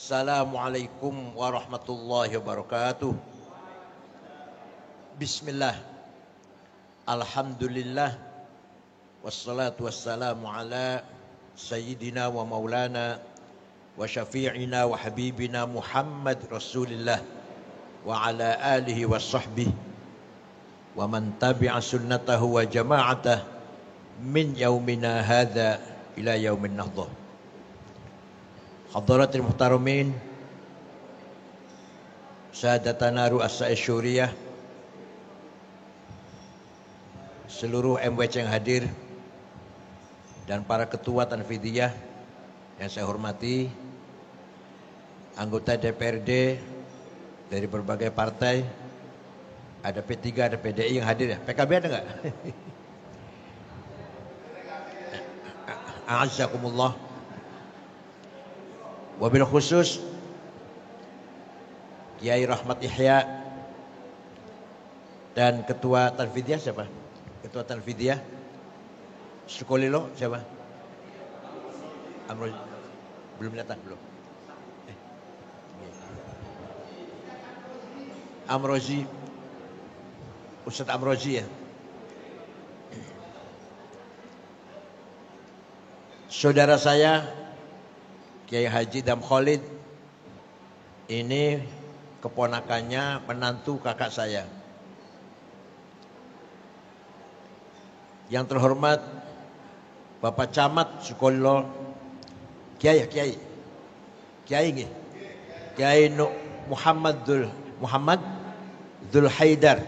Assalamualaikum warahmatullahi wabarakatuh. Bismillah. Alhamdulillah. Wassalatu wassalamu ala sayyidina wa maulana wa syafi'ina wa habibina Muhammad Rasulillah wa ala alihi wa sahbihi wa man tabi'a sunnatahu wa jama'atah min yaumina hadha ila yaumin nahdah. Hadaratul muhtaramin, sadatana ru'asa syuriyah, seluruh MWC yang hadir, dan para ketua Tanfidiyah yang saya hormati, anggota DPRD dari berbagai partai, ada P3, ada PDI yang hadir ya. PKB ada enggak? A'azzakumullah. Wabil khusus Kiai Rahmat Yahya dan Ketua Tanfidiyah siapa? Ketua Tanfidiyah Sukolilo siapa? Amrozi belum datang belum? Amrozi, Ustadz Amrozi ya. Saudara saya Kiai Haji Dam Khalid ini keponakannya menantu kakak saya. Yang terhormat Bapak Camat Sukolilo, Kiai nggih. Kiai Muhammad Dzul Haidar.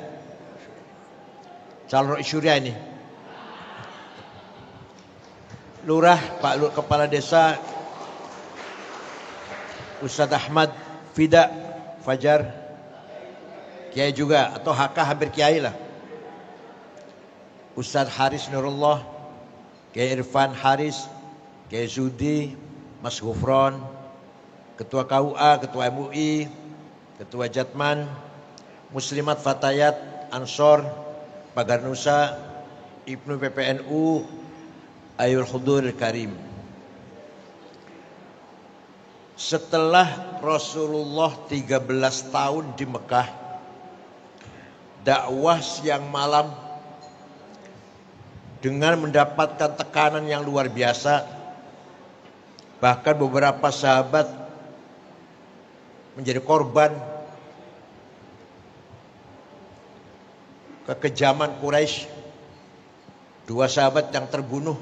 Calon Syuriah ini. Lurah, Pak Kepala Desa Ustadz Ahmad Fida Fajar, Kiai juga atau HK hampir Kiai lah. Ustadz Haris Nurullah, Kiai Irfan Haris, Kiai Zudi, Mas Gufron, Ketua KUA, Ketua MUI, Ketua Jatman, Muslimat Fatayat Ansor, Pagar Nusa, Ibnu PPNU, Ayul Hudur Karim. Setelah Rasulullah 13 tahun di Mekah, dakwah siang malam dengan mendapatkan tekanan yang luar biasa. Bahkan beberapa sahabat menjadi korban kekejaman Quraisy. 2 sahabat yang terbunuh,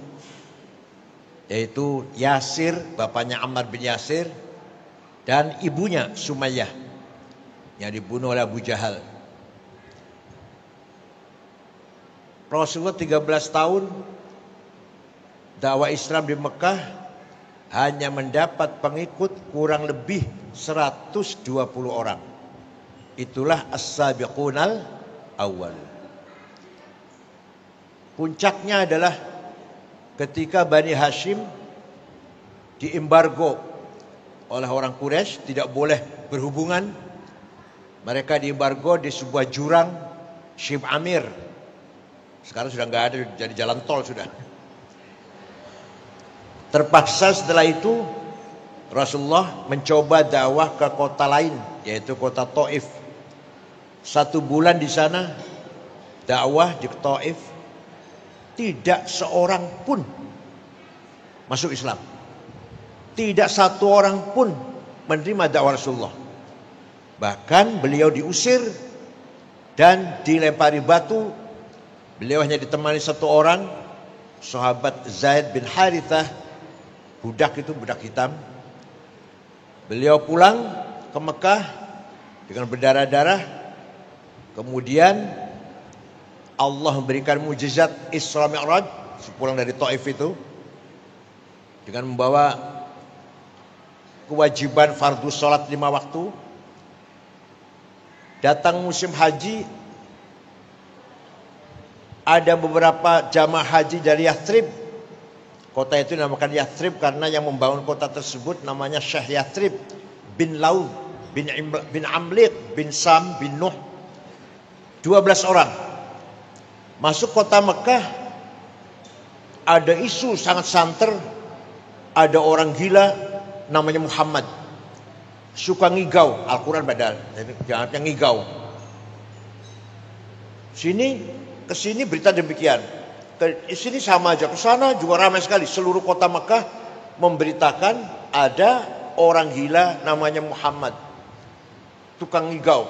yaitu Yasir, bapaknya Ammar bin Yasir, dan ibunya Sumayyah yang dibunuh oleh Abu Jahal. Rasulullah 13 tahun dakwah Islam di Mekah hanya mendapat pengikut kurang lebih 120 orang. Itulah as-sabiqunal awal. Puncaknya adalah ketika Bani Hashim diembargo oleh orang Quraisy, tidak boleh berhubungan. Mereka diembargo di sebuah jurang Syib Amir. Sekarang sudah nggak ada, jadi jalan tol sudah. Terpaksa setelah itu Rasulullah mencoba dakwah ke kota lain, yaitu kota Taif. 1 bulan di sana dakwah di Taif, tidak seorang pun masuk Islam. Tidak satu orang pun menerima dakwah Rasulullah. Bahkan beliau diusir dan dilempari batu. Beliau hanya ditemani 1 orang, sahabat Zaid bin Harithah, budak hitam. Beliau pulang ke Mekah dengan berdarah-darah. Kemudian Allah memberikan mukjizat Isra Mi'raj sepulang dari Taif itu, dengan membawa kewajiban fardu sholat 5 waktu. Datang musim haji, ada beberapa jamaah haji dari Yathrib. Kota itu dinamakan Yathrib karena yang membangun kota tersebut namanya Syekh Yathrib bin Laud bin Amliq bin Sam bin Nuh. 12 orang masuk kota Mekah. Ada isu sangat santer, ada orang gila namanya Muhammad. suka ngigau. Al-Quran padahal jangan ngigau. Kesini berita demikian. Ke sini sama aja, ke sana juga ramai sekali. Seluruh kota Mekah memberitakan ada orang gila namanya Muhammad, tukang ngigau.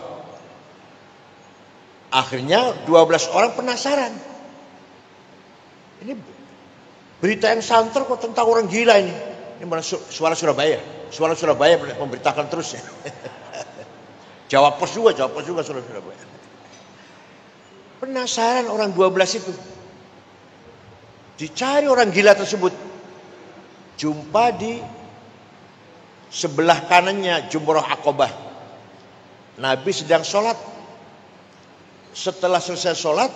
Akhirnya 12 orang penasaran. Ini berita yang santer kok tentang orang gila ini. Ini mana suara Surabaya. Suara Surabaya memberitakan terus ya. Jawa Pos juga suara Surabaya. Penasaran orang 12 itu. Dicari orang gila tersebut. Jumpa di sebelah kanannya Jumroh Aqabah. Nabi sedang sholat. Setelah selesai sholat,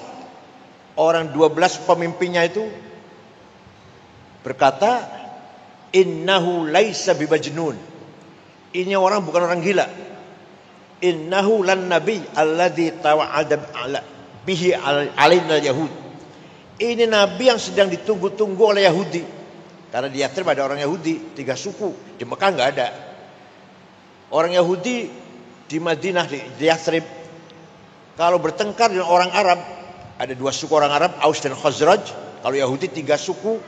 orang 12 pemimpinnya itu berkata, innahu laisa bimajnun. Ini orang bukan orang gila. Innahu lan nabi alladzi tawa'ada bihi alaina yahud. Ini nabi yang sedang ditunggu-tunggu oleh Yahudi. Karena di Yathrib ada orang Yahudi, 3 suku. Di Mekah enggak ada. Orang Yahudi di Madinah, di Yathrib, kalau bertengkar dengan orang Arab, ada 2 suku orang Arab, Aus dan Khazraj. Kalau Yahudi 3 suku,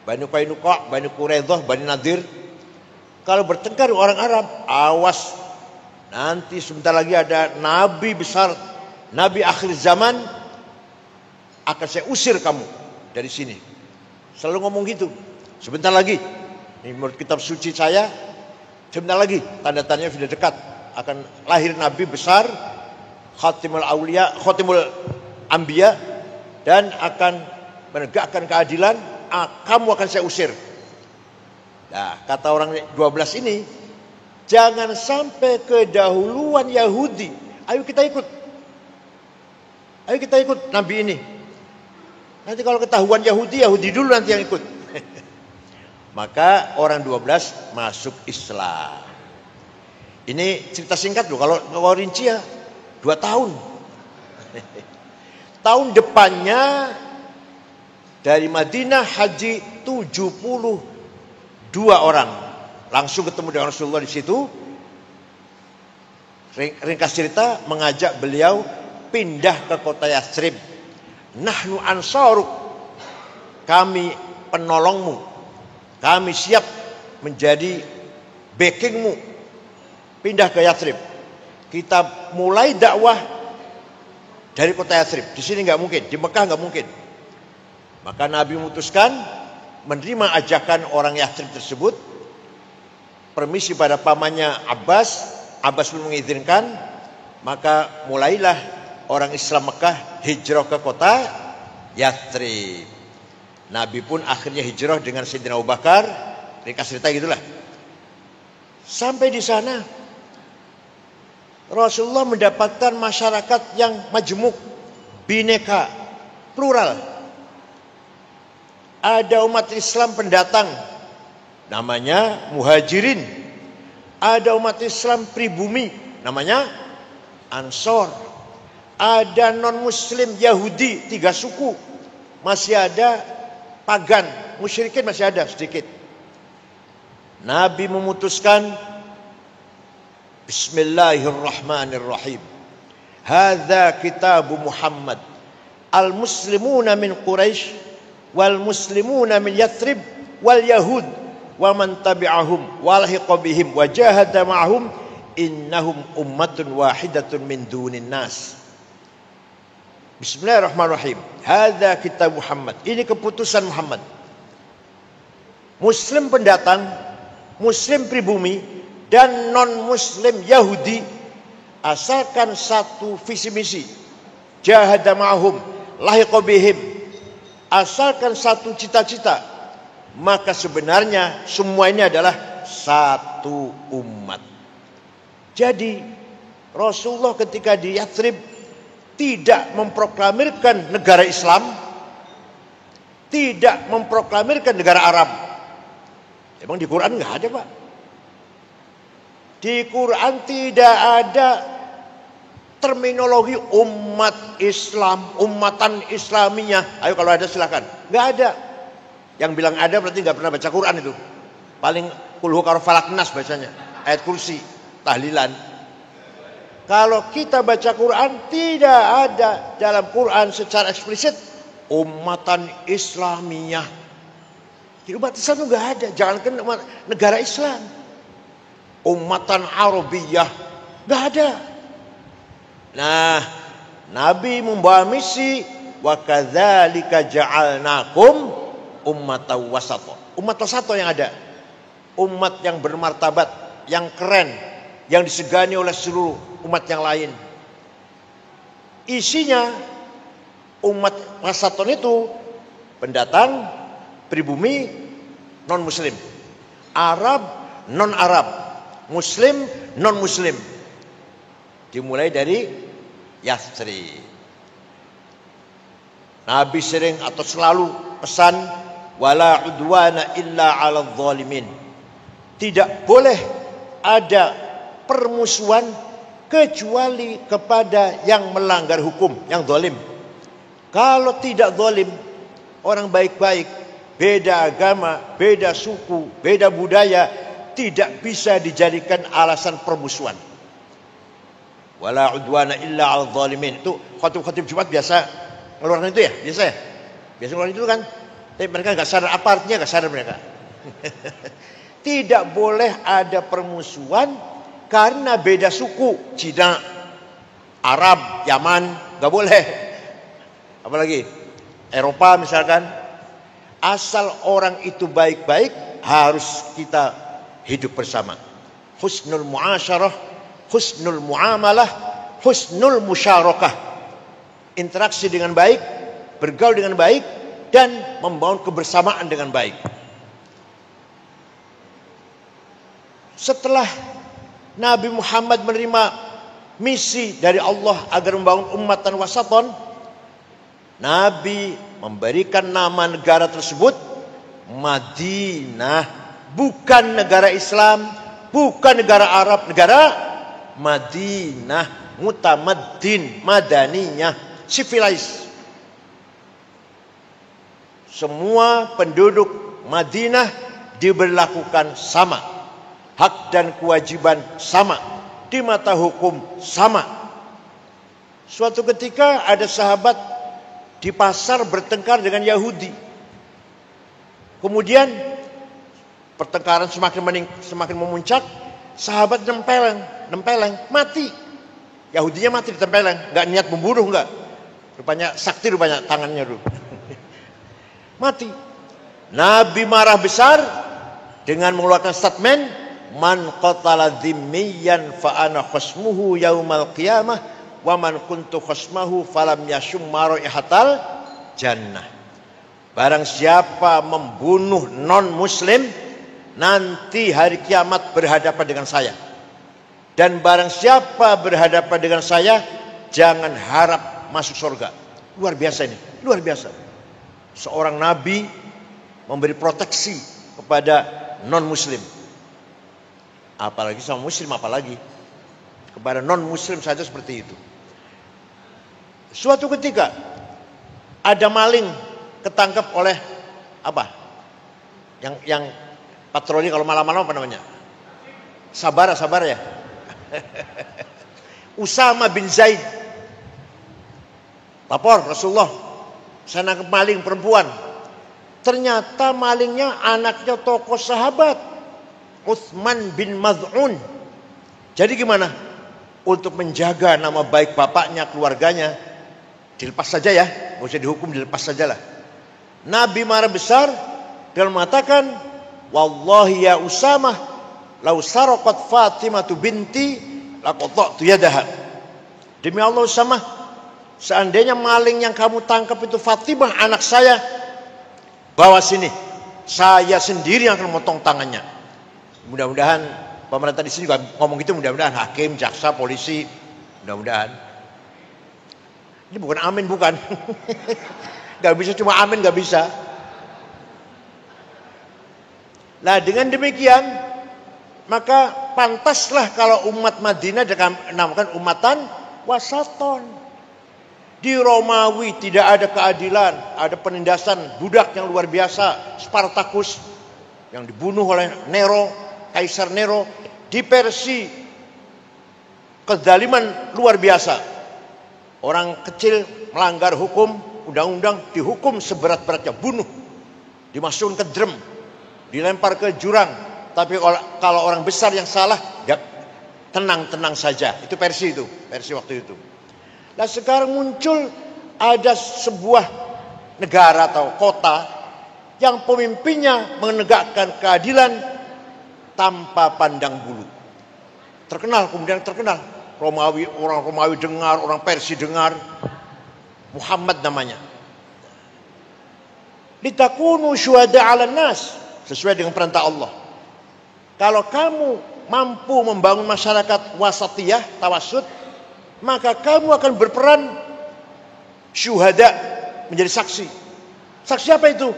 Bani Qainuqa, Bani Quraidah, Bani Nadir. Kalau bertengkar dengan orang Arab, awas. Nanti sebentar lagi ada nabi besar, nabi akhir zaman, akan saya usir kamu dari sini. Selalu ngomong gitu. Sebentar lagi, ini menurut kitab suci saya, sebentar lagi tanda-tandanya sudah dekat, akan lahir nabi besar, Khatimul Aulia, Khatimul Anbiya, dan akan menegakkan keadilan. Kamu akan saya usir. Nah, kata orang 12 ini, jangan sampai kedahuluan Yahudi. Ayo kita ikut. Ayo kita ikut nabi ini. Nanti kalau ketahuan Yahudi, Yahudi dulu nanti yang ikut. Maka orang 12 masuk Islam. Ini cerita singkat loh. Kalau rinci ya 2 tahun. Tahun depannya dari Madinah haji 72 orang. Langsung ketemu dengan Rasulullah di situ. Ringkas cerita, mengajak beliau pindah ke kota Yathrib. Nahnu ansaruk, kami penolongmu. Kami siap menjadi backingmu. Pindah ke Yathrib. Kita mulai dakwah dari kota Yathrib. Di sini nggak mungkin, di Mekah nggak mungkin. Maka Nabi memutuskan menerima ajakan orang Yathrib tersebut. Permisi pada pamannya Abbas. Abbas pun mengizinkan. Maka mulailah orang Islam Mekah hijrah ke kota Yathrib. Nabi pun akhirnya hijrah dengan Sayyidina Abu Bakar. Ringkas cerita gitulah. Sampai di sana Rasulullah mendapatkan masyarakat yang majmuk, bineka, plural. Ada umat Islam pendatang, namanya muhajirin. Ada umat Islam pribumi, namanya Ansor. Ada non-muslim Yahudi, 3 suku. Masih ada pagan, musyrikin masih ada sedikit. Nabi memutuskan, Bismillahirrahmanirrahim. Hadza kitabu Muhammad. Al-muslimuna min Quraisy wal muslimuna min Yathrib wal Yahud wa man tabi'ahum wa lahiqa bihim wa jahada ma'hum innahum ummatun wahidatun min dunin nas. Bismillahirrahmanirrahim. Hadza kitab Muhammad. Ini keputusan Muhammad. Muslim pendatang, muslim pribumi, dan non-muslim Yahudi, asalkan satu visi misi, jahada ma'hum, lahiqa bihim, asalkan satu cita-cita, maka sebenarnya semua ini adalah satu umat. Jadi Rasulullah ketika di Yathrib tidak memproklamirkan negara Islam, tidak memproklamirkan negara Arab. Emang di Quran nggak ada, Pak? Di Quran tidak ada terminologi umat Islam, umatan Islamiyah. Ayo kalau ada silakan. Nggak ada. Yang bilang ada berarti nggak pernah baca Quran itu. Paling kulhu karo falak nas bacanya, ayat kursi. tahlilan. Kalau kita baca Quran, tidak ada dalam Quran secara eksplisit ummatan Islamiyah. Di umat Islam itu nggak ada. Jangankan negara Islam, ummatan Arabiyah nggak ada. Nah, Nabi membawa misi, wa kadzalika ja'alnakum ummatan wasata. Umat wasata yang ada, umat yang bermartabat, yang keren, yang disegani oleh seluruh umat yang lain. Isinya umat wasaton itu pendatang, pribumi, non muslim, Arab, non Arab, muslim, non muslim. Dimulai dari Yathrib. Nabi sering atau selalu pesan, wala udwana illa 'alal zalimin. Tidak boleh ada permusuhan kecuali kepada yang melanggar hukum, yang zalim. Kalau tidak zalim, orang baik-baik, beda agama, beda suku, beda budaya, tidak bisa dijadikan alasan permusuhan. Wala udwana illa 'alal zalimin. Itu khatib-khatib Jumat biasa ngeluarin itu ya, biasa ya. Biasa ngeluarin itu kan. Tapi mereka enggak sadar apa artinya, enggak sadar mereka. Tidak boleh ada permusuhan karena beda suku, Cina, Arab, Yaman, enggak boleh. Apalagi Eropa misalkan. Asal orang itu baik-baik, harus kita hidup bersama. Husnul muasyarah, husnul muamalah, husnul musyarakah. Interaksi dengan baik, bergaul dengan baik, dan membangun kebersamaan dengan baik. Setelah Nabi Muhammad menerima misi dari Allah agar membangun ummatan wasaton, Nabi memberikan nama negara tersebut Madinah. Bukan negara Islam, bukan negara Arab, negara Madinah, mutamaddin, madaniyah, civilized. Semua penduduk Madinah diberlakukan sama, hak dan kewajiban sama, di mata hukum sama. Suatu ketika ada sahabat di pasar bertengkar dengan Yahudi. Kemudian pertengkaran semakin memuncak, sahabat nempeleng, mati. Yahudinya mati ditempeleng, nggak niat membunuh, nggak. Rupanya sakti tangannya dulu. Mati. Nabi marah besar dengan mengeluarkan statement, man qatala dhimmiyan fa ana khasmuhu yaumal qiyamah wa man kuntu khasmahu falam yashum maraihatal jannah. Barang siapa membunuh non muslim, nanti hari kiamat berhadapan dengan saya. Dan barang siapa berhadapan dengan saya, jangan harap masuk surga. Luar biasa ini, luar biasa. Seorang nabi memberi proteksi kepada non muslim. Apalagi sama muslim, apalagi kepada non muslim saja seperti itu. Suatu ketika ada maling ketangkap oleh apa? Yang patroli kalau malam-malam apa namanya? Sabar ya. Usama bin Zaid lapor Rasulullah, saya nangkep maling perempuan. Ternyata malingnya anaknya tokoh sahabat Utsman bin Maz'un. Jadi gimana? Untuk menjaga nama baik bapaknya, keluarganya, dilepas saja ya, nggak usah dihukum, dilepas sajalah. Nabi marah besar dan mengatakan, wallahi ya Usamah, lau saraqat Fatimah binti laqata'tu yadaha. Demi Allah Usamah, seandainya maling yang kamu tangkap itu Fatimah anak saya, bawa sini, saya sendiri yang akan memotong tangannya. Mudah-mudahan pemerintah di sini juga ngomong gitu, mudah-mudahan hakim, jaksa, polisi, mudah-mudahan. Ini bukan amin, bukan. Gak bisa cuma amin, gak bisa. Nah dengan demikian, maka pantaslah kalau umat Madinah dinamakan umatan wasaton. Di Romawi tidak ada keadilan, ada penindasan budak yang luar biasa, Spartacus yang dibunuh oleh Nero, Kaisar Nero. Di Persia kezaliman luar biasa. Orang kecil melanggar hukum, undang-undang, dihukum seberat-beratnya, bunuh, dimasukkan ke drum, dilempar ke jurang. Tapi kalau orang besar yang salah, ya tenang-tenang saja. Itu versi waktu itu. Nah sekarang muncul ada sebuah negara atau kota yang pemimpinnya menegakkan keadilan tanpa pandang bulu. Kemudian terkenal. Orang Romawi dengar, orang Persia dengar. Muhammad namanya. Litakunu syuhada 'alan nas, sesuai dengan perintah Allah. Kalau kamu mampu membangun masyarakat wasatiyah, tawassut, maka kamu akan berperan syuhada, menjadi saksi. Saksi apa itu?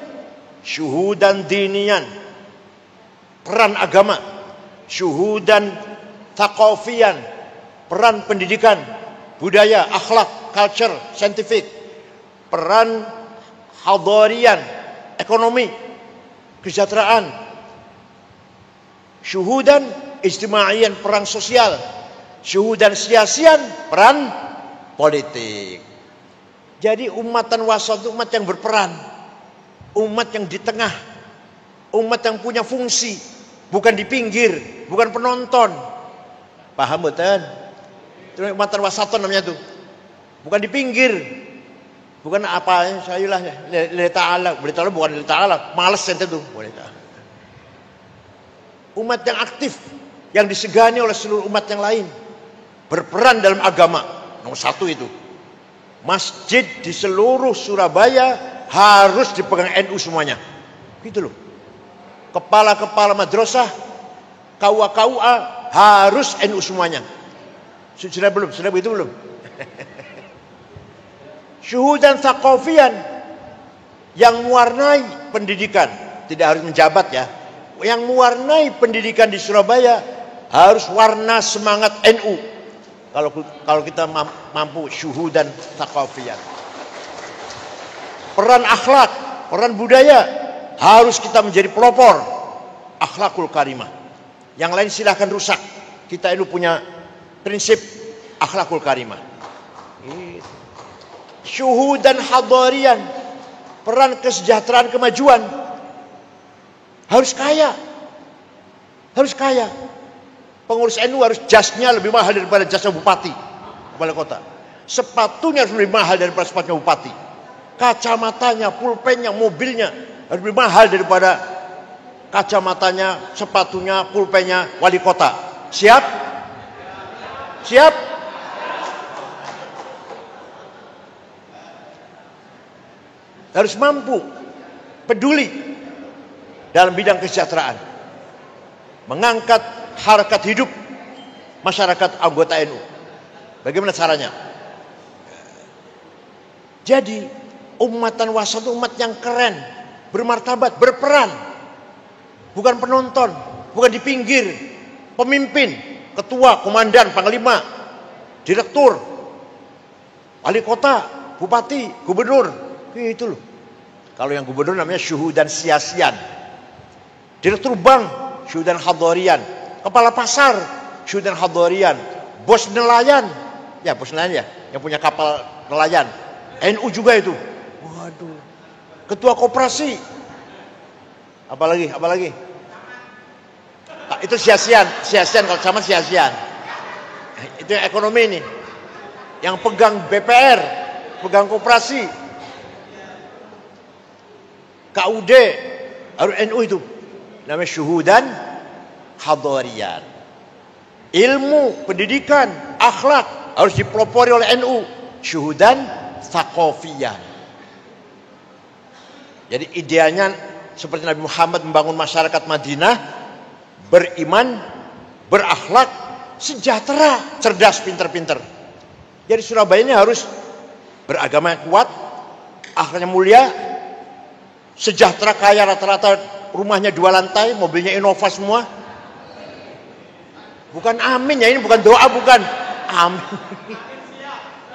Syuhudan dinian, peran agama. Syuhudan thaqafiyan, peran pendidikan, budaya, akhlak, culture, scientific. Peran hadarian, ekonomi, kesejahteraan. Syuhudan ijtimaiyan, peran sosial. Syuhudan siasian, peran politik. Jadi umatan wasat itu umat yang berperan, umat yang di tengah, umat yang punya fungsi, bukan di pinggir, bukan penonton. Paham betul? Itu umatan wasaton namanya tuh. Bukan di pinggir, bukan apa saya lah lillahi ta'ala, bukan lillahi ta'ala, malas ente tuh. Umat yang aktif, yang disegani oleh seluruh umat yang lain, berperan dalam agama. Nomor satu itu. Masjid di seluruh Surabaya harus dipegang NU semuanya. Gitu loh. Kepala-kepala madrasah, KUA harus NU semuanya. Sudah belum? Sudah begitu belum? Syuhudan thaqafiyan, yang mewarnai pendidikan, tidak harus menjabat ya. Yang mewarnai pendidikan di Surabaya harus warna semangat NU. Kalau kita mampu syuhudan thaqafiyan. Peran akhlak, peran budaya, harus kita menjadi pelopor akhlakul karimah. Yang lain silahkan rusak. Kita ini punya prinsip akhlakul karimah. Syuhudan hadarian, peran kesejahteraan kemajuan. Harus kaya. Harus kaya. Pengurus NU harus jasnya lebih mahal daripada jasnya bupati, kepala kota. Sepatunya harus lebih mahal daripada sepatunya bupati. Kacamatanya, pulpennya, mobilnya harus lebih mahal daripada kacamatanya, sepatunya, pulpennya wali kota. Siap? Siap? Harus mampu, peduli dalam bidang kesejahteraan, mengangkat harkat hidup masyarakat anggota NU. Bagaimana caranya? Jadi umatan wasat itu umat yang keren, bermartabat, berperan, bukan penonton, bukan di pinggir, pemimpin, ketua, komandan, panglima, direktur, wali kota, bupati, gubernur, gitu loh. Kalau yang gubernur namanya syuhudan siasian, direktur bank syuhudan hadarian, kepala pasar syuhudan hadarian, bos nelayan, ya bos nelayan ya, yang punya kapal nelayan, NU juga itu. Waduh, ketua koperasi, apalagi, itu siasian kalau sama siasian. Itu yang ekonomi nih, yang pegang BPR, pegang koperasi, KUD, harus NU itu. Namanya syuhudan hadarian. Ilmu, pendidikan, akhlak harus dipelopori oleh NU. Syuhudan thaqafiyan. Jadi idealnya seperti Nabi Muhammad membangun masyarakat Madinah, beriman, berakhlak, sejahtera, cerdas, pinter-pinter. Jadi Surabaya ini harus beragama yang kuat, akhlaknya mulia, sejahtera, kaya, rata-rata rumahnya 2 lantai, mobilnya Innova semua. Bukan amin ya, ini bukan doa, bukan amin.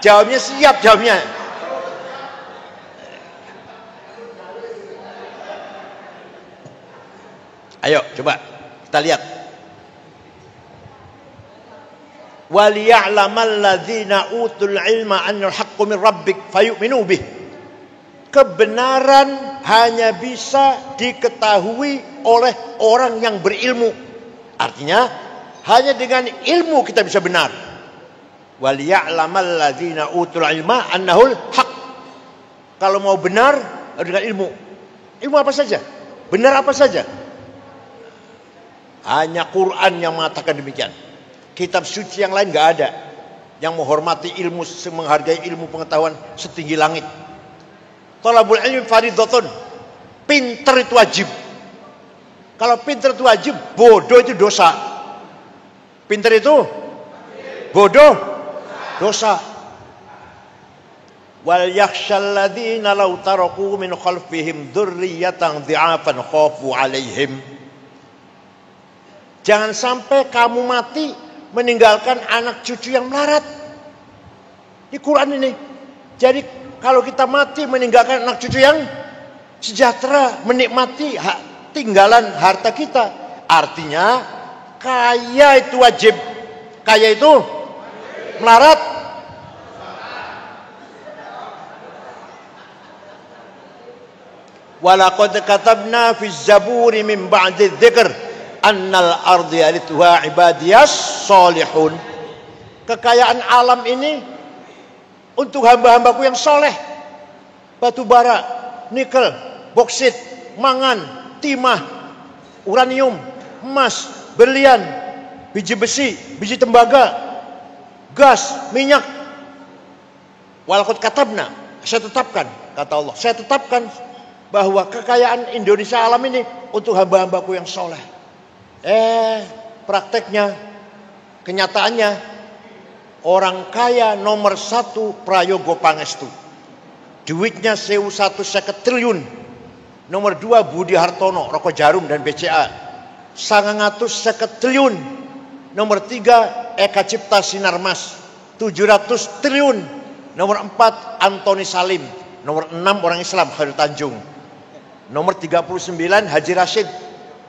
Jawabnya siap, jawabnya. Ayo coba kita lihat. Waliya'lamal ladzina utul ilma annal haqqu min rabbik fayu'minu bih. Kebenaran hanya bisa diketahui oleh orang yang berilmu. Artinya hanya dengan ilmu kita bisa benar. Waliya'lamal ladzina utul ilma annahul haq. Kalau mau benar dengan ilmu. Ilmu apa saja? Benar apa saja? Hanya Quran yang mengatakan demikian. Kitab suci yang lain nggak ada yang menghormati ilmu, menghargai ilmu pengetahuan setinggi langit. Thalabul ilmi fardhatun. Pinter itu wajib. Kalau pinter itu wajib, bodoh itu dosa. Pinter itu bodoh dosa. Wal yakhshal ladzina law taraku min khalfihim dzurriyyatan dhi'afan khafu 'alaihim. Jangan sampai kamu mati meninggalkan anak cucu yang melarat. Di Quran ini. Jadi kalau kita mati meninggalkan anak cucu yang sejahtera, menikmati tinggalan harta kita. Artinya kaya itu wajib. Kaya itu melarat. Walaqad katabna fi zaburi min ba'di dzikr annal ardi yarithuha ibadiyas solihun. Kekayaan alam ini untuk hamba-hambaku yang soleh. Batu bara, nikel, boksit, mangan, timah, uranium, emas, berlian, biji besi, biji tembaga, gas, minyak. Walaqad katabna, saya tetapkan, kata Allah, saya tetapkan bahwa kekayaan Indonesia alam ini untuk hamba-hambaku yang soleh. Prakteknya, kenyataannya, orang kaya nomor 1 Prayogo Pangestu. Duitnya 1.150 triliun. Nomor 2 Budi Hartono, Rokok Jarum dan BCA. 950 triliun. Nomor 3 Eka Cipta Sinarmas, 700 triliun. Nomor 4 Antoni Salim. Nomor 6 orang Islam Khairul Tanjung. Nomor 39 Haji Rashid.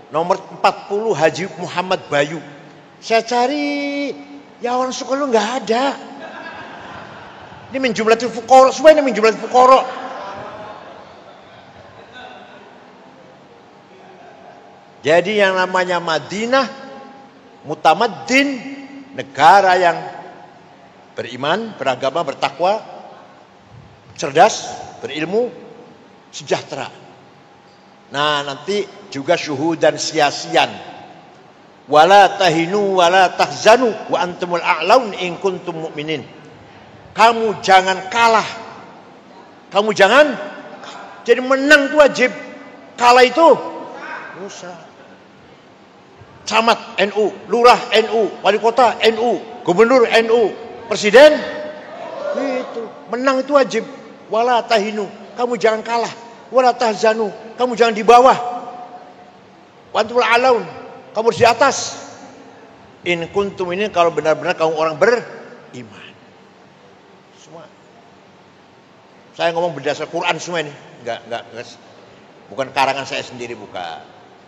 Nomor 40 Haji Muhammad Bayu. Saya cari, ya orang suka lu nggak ada. Ini menjumlatil fuqara, semua ini menjumlatil fuqara. Jadi yang namanya Madinah, mutamaddin, negara yang beriman, beragama, bertakwa, cerdas, berilmu, sejahtera. Nah, nanti juga syuhudan sia-sian. Wala tahinu wala tahzanu wa antumul a'laun in kuntum mu'minin. Kamu jangan kalah. Kamu jangan. Jadi menang itu wajib. Kalah itu dosa. Camat NU, lurah NU, wali kota NU, gubernur NU, presiden itu menang itu wajib. Wala tahinu, kamu jangan kalah. Wala tahzanu, kamu jangan di bawah. Wa antumul a'laun, kamu harus di atas. In kuntum ini kalau benar-benar kamu orang beriman. Semua. Saya ngomong berdasar Quran semua ini. Enggak. Bukan karangan saya sendiri, bukan.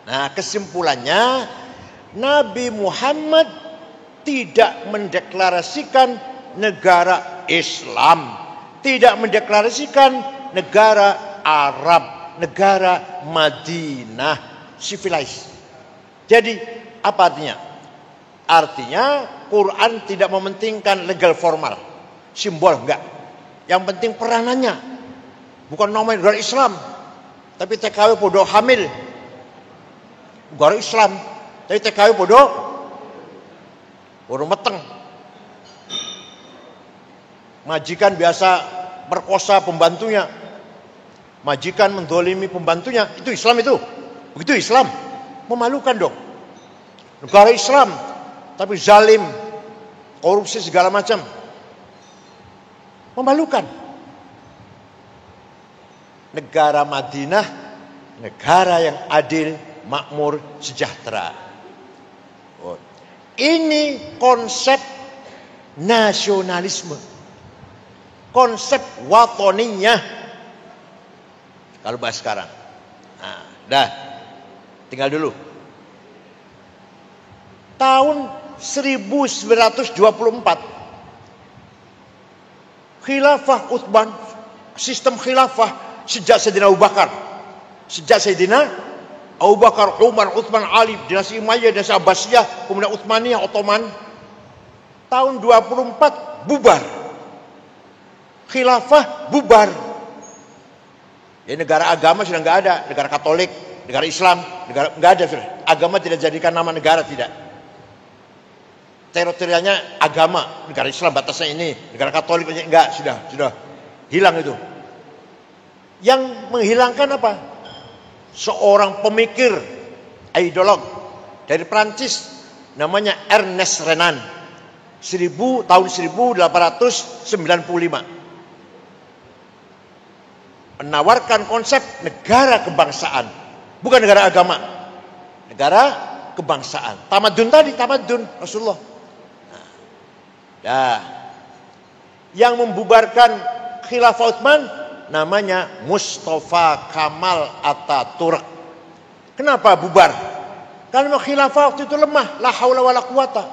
Nah, kesimpulannya Nabi Muhammad tidak mendeklarasikan negara Islam, tidak mendeklarasikan negara Arab, negara Madinah, civilized. Jadi apa artinya? Artinya Quran tidak mementingkan legal formal, simbol enggak. Yang penting peranannya. Bukan namanya negara Islam, tapi TKW podo hamil. Negara Islam, tapi TKW podo meteng. Majikan biasa perkosa pembantunya. Majikan mendolimi pembantunya. Itu Islam itu. Begitu Islam. Memalukan dong. Negara Islam, tapi zalim, korupsi segala macam. Memalukan. Negara Madinah, negara yang adil, makmur, sejahtera. Ini konsep nasionalisme. Konsep watoniyah. Kalau bahas sekarang. Nah, dah. Tinggal dulu. Tahun 1924 khilafah Utsman, sistem khilafah sejak Sayyidina Abu Bakar. Sejak Sayyidina Abu Bakar, Umar, Utsman, Ali, dinasti Umayyah, dinasti Abbasiyah, kemudian Utsmaniyah, Ottoman. Tahun 24 bubar. Khilafah bubar. Ya, negara agama sudah nggak ada, negara Katolik, negara Islam, negara nggak ada sudah. Agama tidak jadikan nama negara, tidak. Teritorialnya agama, negara Islam batasnya ini, negara Katolik enggak, sudah hilang itu. Yang menghilangkan apa? Seorang pemikir, ideolog dari Prancis, namanya Ernest Renan, tahun 1895, menawarkan konsep negara kebangsaan, bukan negara agama, negara kebangsaan. Tamadun tadi, tamadun Rasulullah. Nah, yang membubarkan khilafah Utsman namanya Mustafa Kamal Ataturk. Kenapa bubar? Karena khilafah waktu itu lemah, la haula wala quwata.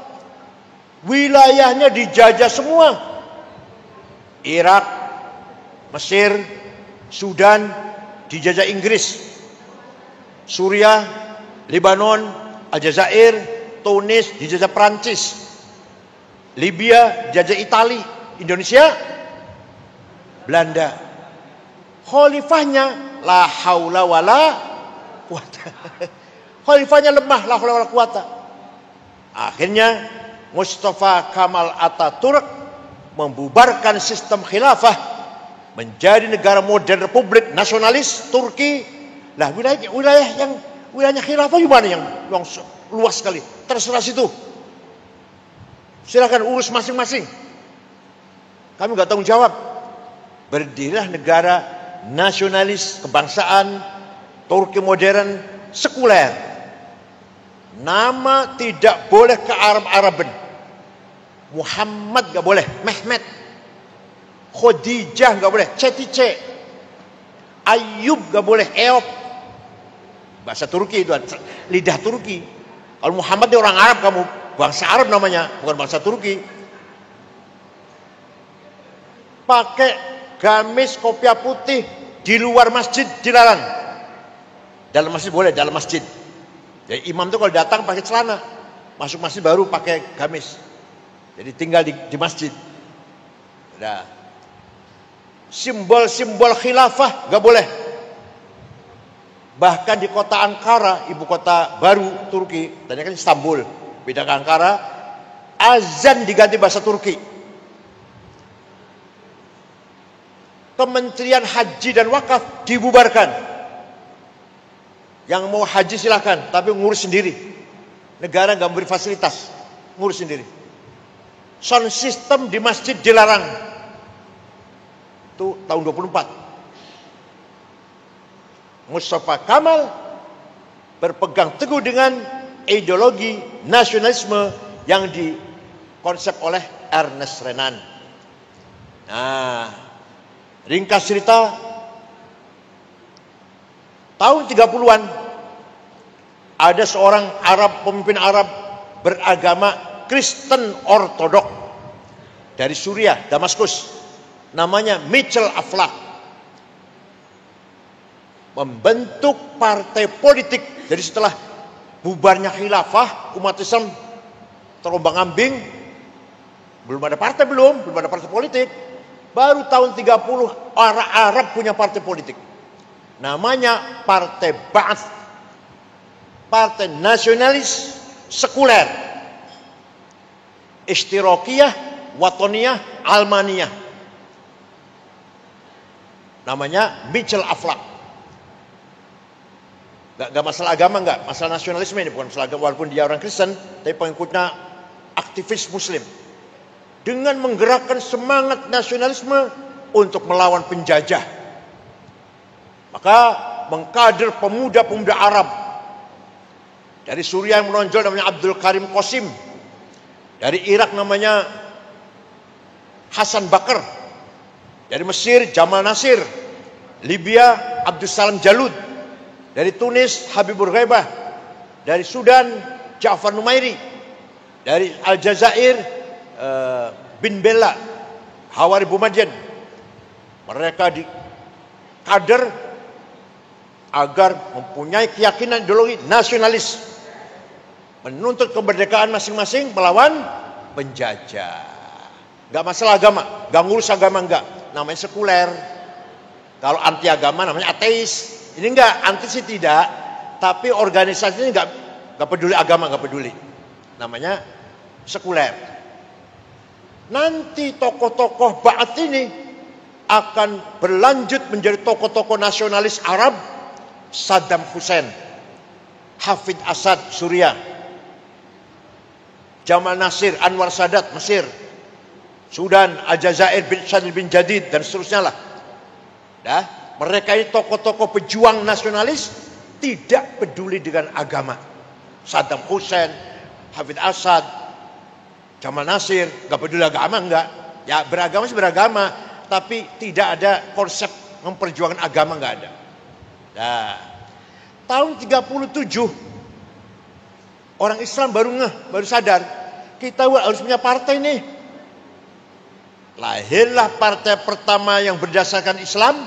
Wilayahnya dijajah semua. Irak, Mesir, Sudan dijajah Inggris. Suriah, Lebanon, Aljazair, Tunis dijajah Prancis. Libya dijajah Itali, Indonesia Belanda. Khalifahnya la haula wala quwata. Khalifahnya lemah, la haula wala quwata. Akhirnya Mustafa Kamal Ataturk membubarkan sistem khilafah menjadi negara modern republik nasionalis Turki. Lah wilayahnya khilafah di mana yang luas sekali? Terserah situ. Silakan urus masing-masing. Kami nggak tanggung jawab. Berdirilah negara nasionalis kebangsaan Turki modern sekuler. Nama tidak boleh ke Arab-Araban. Muhammad nggak boleh, Mehmet, Khadijah nggak boleh, Cetice, Ayub nggak boleh, Eop. Bahasa Turki itu, lidah Turki. Kalau Muhammad itu orang Arab, kamu bangsa Arab namanya, bukan bangsa Turki. Pakai gamis kopiah putih di luar masjid dilarang. Dalam masjid boleh, dalam masjid. Jadi imam itu kalau datang pakai celana, masuk masjid baru pakai gamis. Jadi tinggal di masjid. Nah, simbol-simbol khilafah gak boleh. Bahkan di kota Ankara, ibu kota baru Turki, tadinya kan Istanbul, beda ke Ankara, azan diganti bahasa Turki. Kementerian Haji dan Wakaf dibubarkan. Yang mau haji silahkan, tapi ngurus sendiri. Negara gak memberi fasilitas, ngurus sendiri. Sound system di masjid dilarang. Itu tahun 24. Mustafa Kamal berpegang teguh dengan ideologi nasionalisme yang dikonsep oleh Ernest Renan. Nah, ringkas cerita, tahun 30-an ada seorang pemimpin Arab beragama Kristen Ortodok dari Suriah, Damaskus, namanya Mitchell Aflaq, membentuk partai politik. Jadi setelah bubarnya khilafah, umat Islam terombang-ambing, belum ada partai politik. Baru tahun 30 orang Arab punya partai politik. Namanya Partai Ba'ath, partai nasionalis sekuler, Ishtirakiyah, Watoniyah, Almaniyah. Namanya Mitchell Aflaq. Gak masalah agama, gak masalah nasionalisme ini, bukan masalah agama, walaupun dia orang Kristen, tapi pengikutnya aktivis Muslim. Dengan menggerakkan semangat nasionalisme untuk melawan penjajah, maka mengkader pemuda-pemuda Arab. Dari Suriah yang menonjol namanya Abdul Karim Qasim, dari Irak namanya Hasan Bakr, dari Mesir Jamal Nasir, Libya Abdus Salam Jalud, dari Tunis Habibur Ghaibah, dari Sudan Ja'far Numairi, dari Aljazair, bin Bella, Hawari Boumediene. Mereka di kader agar mempunyai keyakinan ideologi nasionalis, menuntut kemerdekaan masing-masing melawan penjajah. Gak masalah agama, gak ngurus agama, enggak. Namanya sekuler. Kalau anti agama namanya ateis. Ini enggak, anti sih tidak, tapi organisasinya enggak peduli agama, enggak peduli. Namanya sekuler. Nanti tokoh-tokoh Ba'ath ini akan berlanjut menjadi tokoh-tokoh nasionalis Arab. Saddam Hussein, Hafid Asad Suriah, Jamal Nasir, Anwar Sadat Mesir, Sudan, Aljazair bin Syadil bin Jadid, dan seterusnya lah. Mereka ini tokoh-tokoh pejuang nasionalis, tidak peduli dengan agama. Saddam Hussein, Hafid Asad, Jamal Nasir, gak peduli agama, enggak. Ya beragama sih beragama, tapi tidak ada konsep memperjuangkan agama, enggak ada. Nah, tahun 37 orang Islam baru sadar, kita harus punya partai nih. Lahirlah partai pertama yang berdasarkan Islam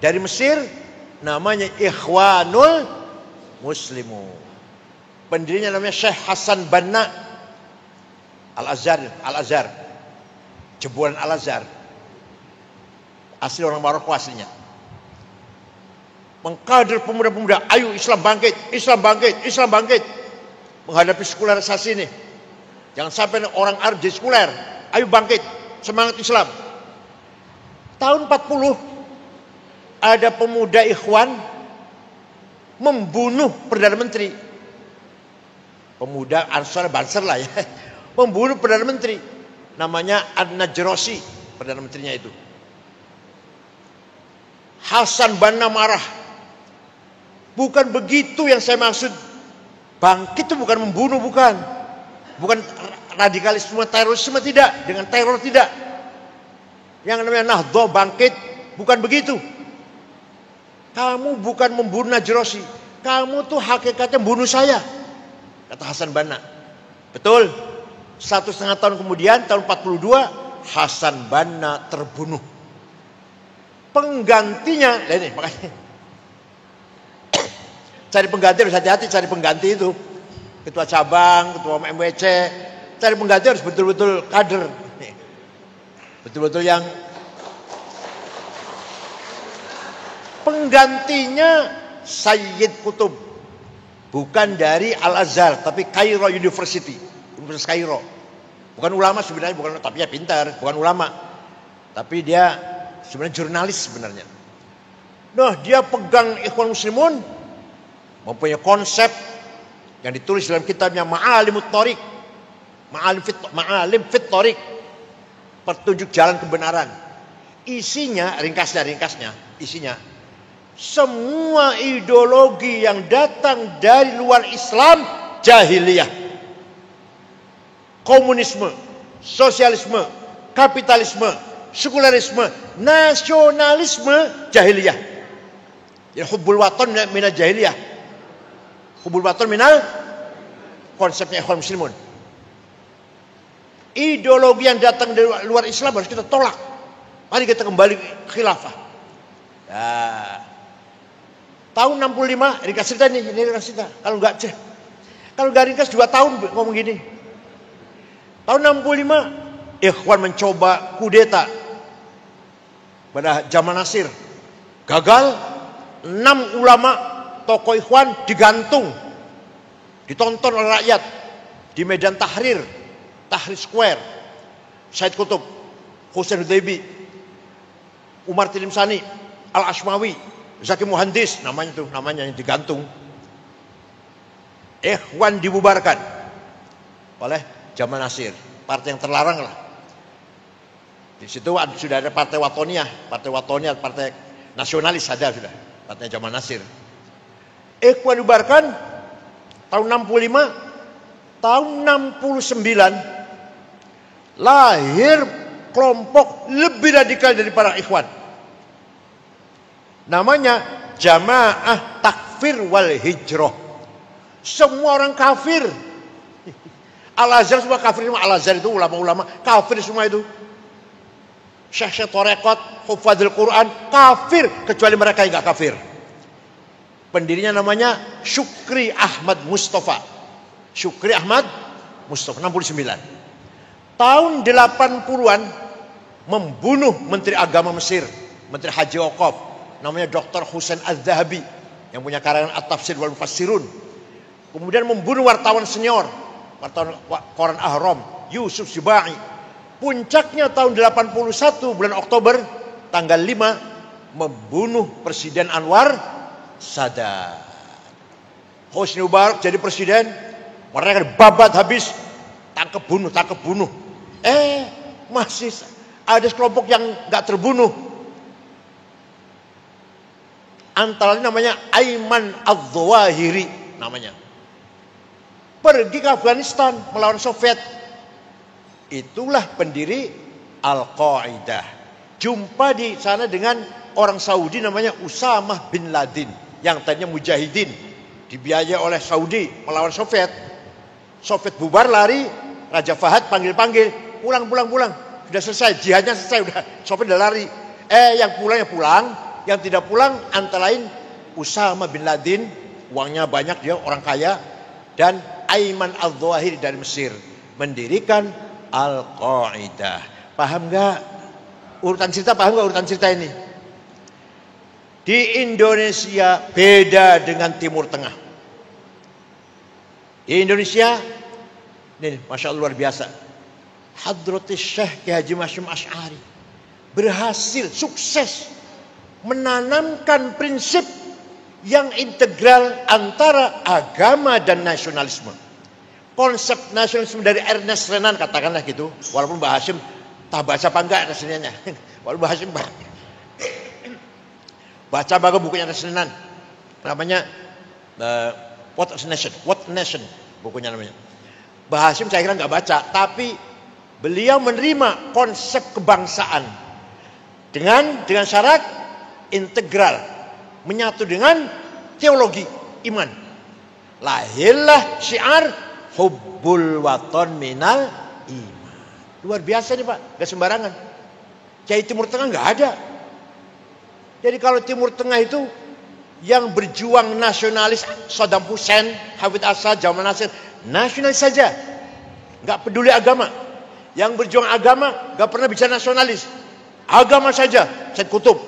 dari Mesir, namanya Ikhwanul Muslimun. Pendirinya namanya Syekh Hasan Banna Al-Azhar, jebolan Al-Azhar. Asli orang Maroko aslinya. Mengkader pemuda-pemuda, ayo Islam bangkit, Islam bangkit, Islam bangkit. Menghadapi sekularisasi ini. Jangan sampai orang Arab jadi sekuler. Ayo bangkit, semangat Islam. Tahun 40 ada pemuda Ikhwan membunuh Perdana Menteri. Pemuda Ansar Banser lah ya. Membunuh Perdana Menteri. Namanya An-Najrosi, Perdana Menterinya itu. Hasan Banna marah. Bukan begitu yang saya maksud. Bangkit itu bukan membunuh, bukan radikalisme, terorisme, tidak. Dengan teror tidak. Yang namanya Nahdlatul bangkit, bukan begitu. Kamu bukan membunuh Najrosi, kamu tuh hakikatnya bunuh saya, kata Hasan Banna. Betul. 1,5 tahun kemudian, tahun 42, Hasan Banna terbunuh. Penggantinya, ini makanya cari pengganti harus hati-hati, cari pengganti itu. Ketua cabang, ketua MWC, cari pengganti harus betul-betul kader. Betul-betul yang penggantinya Sayyid Qutb. Bukan dari Al-Azhar, tapi Cairo University. Universitas Cairo. Bukan ulama sebenarnya, tapi ya pintar, bukan ulama. Tapi dia sebenarnya jurnalis sebenarnya. Nah, dia pegang Ikhwan Muslimun, mempunyai konsep yang ditulis dalam kitabnya Ma'alimut Thoriq, Ma'alim Fit Thoriq, petunjuk jalan kebenaran. Isinya, ringkasnya, isinya semua ideologi yang datang dari luar Islam jahiliyah. Komunisme, sosialisme, kapitalisme, sekulerisme, nasionalisme jahiliyah. Ya hubbul watan minal jahiliyah. Hubbul watan minal konsepnya Ikhwan Muslimun. Ideologi yang datang dari luar Islam harus kita tolak. Mari kita kembali khilafah. Nah, tahun 65 ringkas cerita nih, ini ringkas cerita. Kalau nggak ringkas 2 tahun ngomong gini. Tahun 65 Ikhwan mencoba kudeta pada Jamal Nasir. Gagal, 6 ulama tokoh Ikhwan digantung, ditonton oleh rakyat di Medan Tahrir Square. Said Qutb, Husain Hudaybi, Umar Tilimsani, Al-Ashmawi, Zaki Muhandis, namanya yang digantung. Ikhwan dibubarkan oleh Jamal Nasir, partai yang terlarang lah. Di situ sudah ada partai Watoniyah, partai nasionalis ada sudah, partai Jamal Nasir. Ikhwan dibubarkan tahun 65, tahun 69 lahir kelompok lebih radikal dari para Ikhwan. Namanya Jamaah Takfir wal Hijrah. Semua orang kafir. Al-Azhar semua kafir semua. Al-Azhar itu ulama-ulama kafir semua itu. Syekh Torekot, Hufadzul Quran, kafir kecuali mereka yang gak kafir. Pendirinya namanya Syukri Ahmad Mustafa. Syukri Ahmad Mustafa 69. Tahun 80-an membunuh Menteri Agama Mesir, Menteri Haji Waqaf, namanya Dr. Husain Az-Zahabi yang punya karangan At-Tafsir wal Mufassirun. Kemudian membunuh wartawan senior, wartawan Koran Ahram, Yusuf Zubai. Puncaknya tahun 81 bulan Oktober tanggal 5 membunuh Presiden Anwar Sadat. Hosni Mubarak jadi presiden, mereka babat habis, tangkap bunuh. Masih ada kelompok yang nggak terbunuh. Antara lain namanya Ayman Al-Zawahiri namanya. Pergi ke Afghanistan melawan Soviet. Itulah pendiri Al-Qaeda. Jumpa di sana dengan orang Saudi namanya Usamah bin Laden yang tadinya mujahidin, dibiayai oleh Saudi melawan Soviet. Soviet bubar, lari, Raja Fahad panggil, pulang. Sudah selesai, jihadnya selesai, udah Soviet udah lari. Yang pulang, yang tidak pulang antara lain Usamah bin Laden, uangnya banyak, dia orang kaya, dan Ayman Al-Zawahiri dari Mesir, mendirikan Al-Qaeda. Paham nggak urutan cerita ini? Di Indonesia beda dengan Timur Tengah. Di Indonesia ini Masya Allah luar biasa. Hadratus Syekh Kiai Haji Hashim Asy'ari berhasil sukses menanamkan prinsip yang integral antara agama dan nasionalisme. Konsep nasionalisme dari Ernest Renan, katakanlah gitu. Walaupun Mbak Hashim tak baca apa enggak Ernest Renannya. Walaupun Mbak Hashim baca bagus bukunya Ernest Renan. Namanya What a Nation bukunya namanya. Mbak Hashim saya kira enggak baca, tapi beliau menerima konsep kebangsaan dengan syarat integral, menyatu dengan teologi iman. Lahirlah syiar hubbul waton minal iman. Luar biasa nih Pak, gak sembarangan. Kiai Timur Tengah gak ada. Jadi kalau Timur Tengah itu yang berjuang nasionalis, Saddam Hussein, Hafid Assad, Jamal Nasir, nasionalis saja, gak peduli agama. Yang berjuang agama gak pernah bicara nasionalis, agama saja, Said Qutb.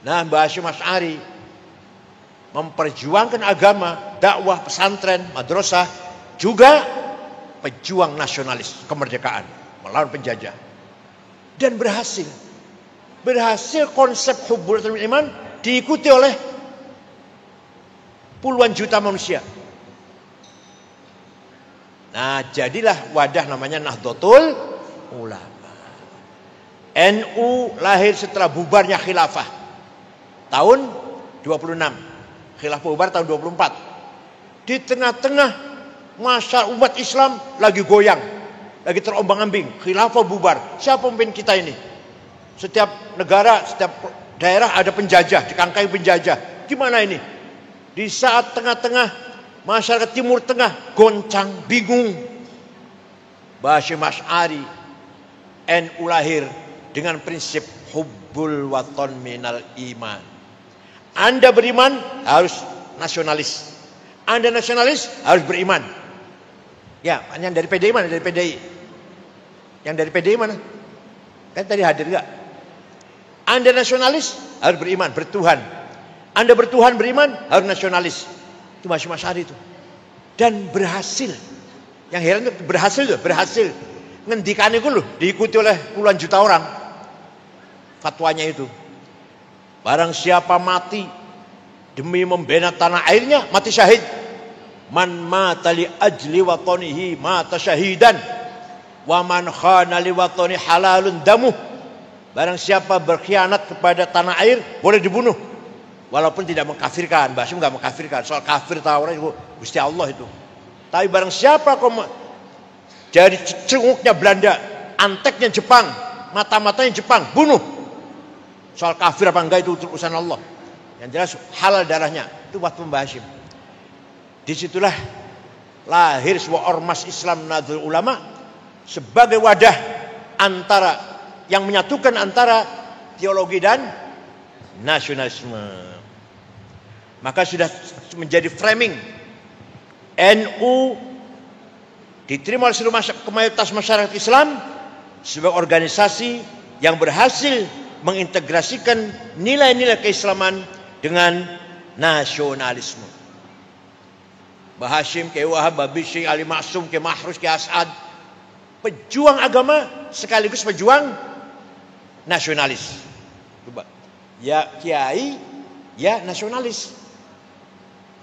Nah, Mbah Hashim Asy'ari memperjuangkan agama, dakwah, pesantren, madrasah, juga pejuang nasionalis kemerdekaan melawan penjajah, dan berhasil konsep hubbul iman diikuti oleh puluhan juta manusia. Nah, jadilah wadah namanya Nahdlatul Ulama. NU lahir setelah bubarnya khilafah tahun 26, khilafah bubar tahun 24. Di tengah-tengah masa umat Islam lagi goyang, lagi terombang-ambing, khilafah bubar. Siapa pemimpin kita ini? Setiap negara, setiap daerah ada penjajah, dikangkai penjajah. Gimana ini? Di saat tengah-tengah masyarakat Timur Tengah goncang, bingung, Mbah Hashim Asy'ari NU lahir dengan prinsip hubbul waton minal iman. Anda beriman harus nasionalis. Anda nasionalis harus beriman. Ya, yang dari PDI mana? Dari PDI. Yang dari PDI mana? Kan tadi hadir enggak? Anda nasionalis harus beriman, bertuhan. Anda bertuhan, beriman, harus nasionalis. Itu Hashim Asy'ari itu. Dan berhasil. Yang heran itu berhasil. Ngendikan itu loh, diikuti oleh puluhan juta orang. Fatwanya itu. Barang siapa mati demi membela tanah airnya, mati syahid. Man mata li ajli watanihi mata syahidan. Wa man khana li watani halalun damuh. Barang siapa berkhianat kepada tanah air boleh dibunuh. Walaupun tidak mengkafirkan, Mbah Hashim enggak mengkafirkan. Soal kafir tawaran itu Gusti Allah itu. Tapi barang siapa jadi cenguknya Belanda, anteknya Jepang, mata-matanya Jepang, bunuh. Soal kafir apa enggak itu urusan Allah. Yang jelas halal darahnya. Itu waktu Mbah Hashim. Disitulah lahir sebuah ormas Islam Nahdlatul Ulama sebagai wadah antara yang menyatukan antara teologi dan nasionalisme. Maka sudah menjadi framing NU diterima oleh seluruh mayoritas masyarakat Islam sebagai organisasi yang berhasil mengintegrasikan nilai-nilai keislaman dengan nasionalisme. Mbah Hashim, Kiai Wahab, Babi Syekh, Ali Maksum, Kiai Mahrus, Kiai As'ad, pejuang agama sekaligus pejuang nasionalis. Coba, ya kiai, ya nasionalis.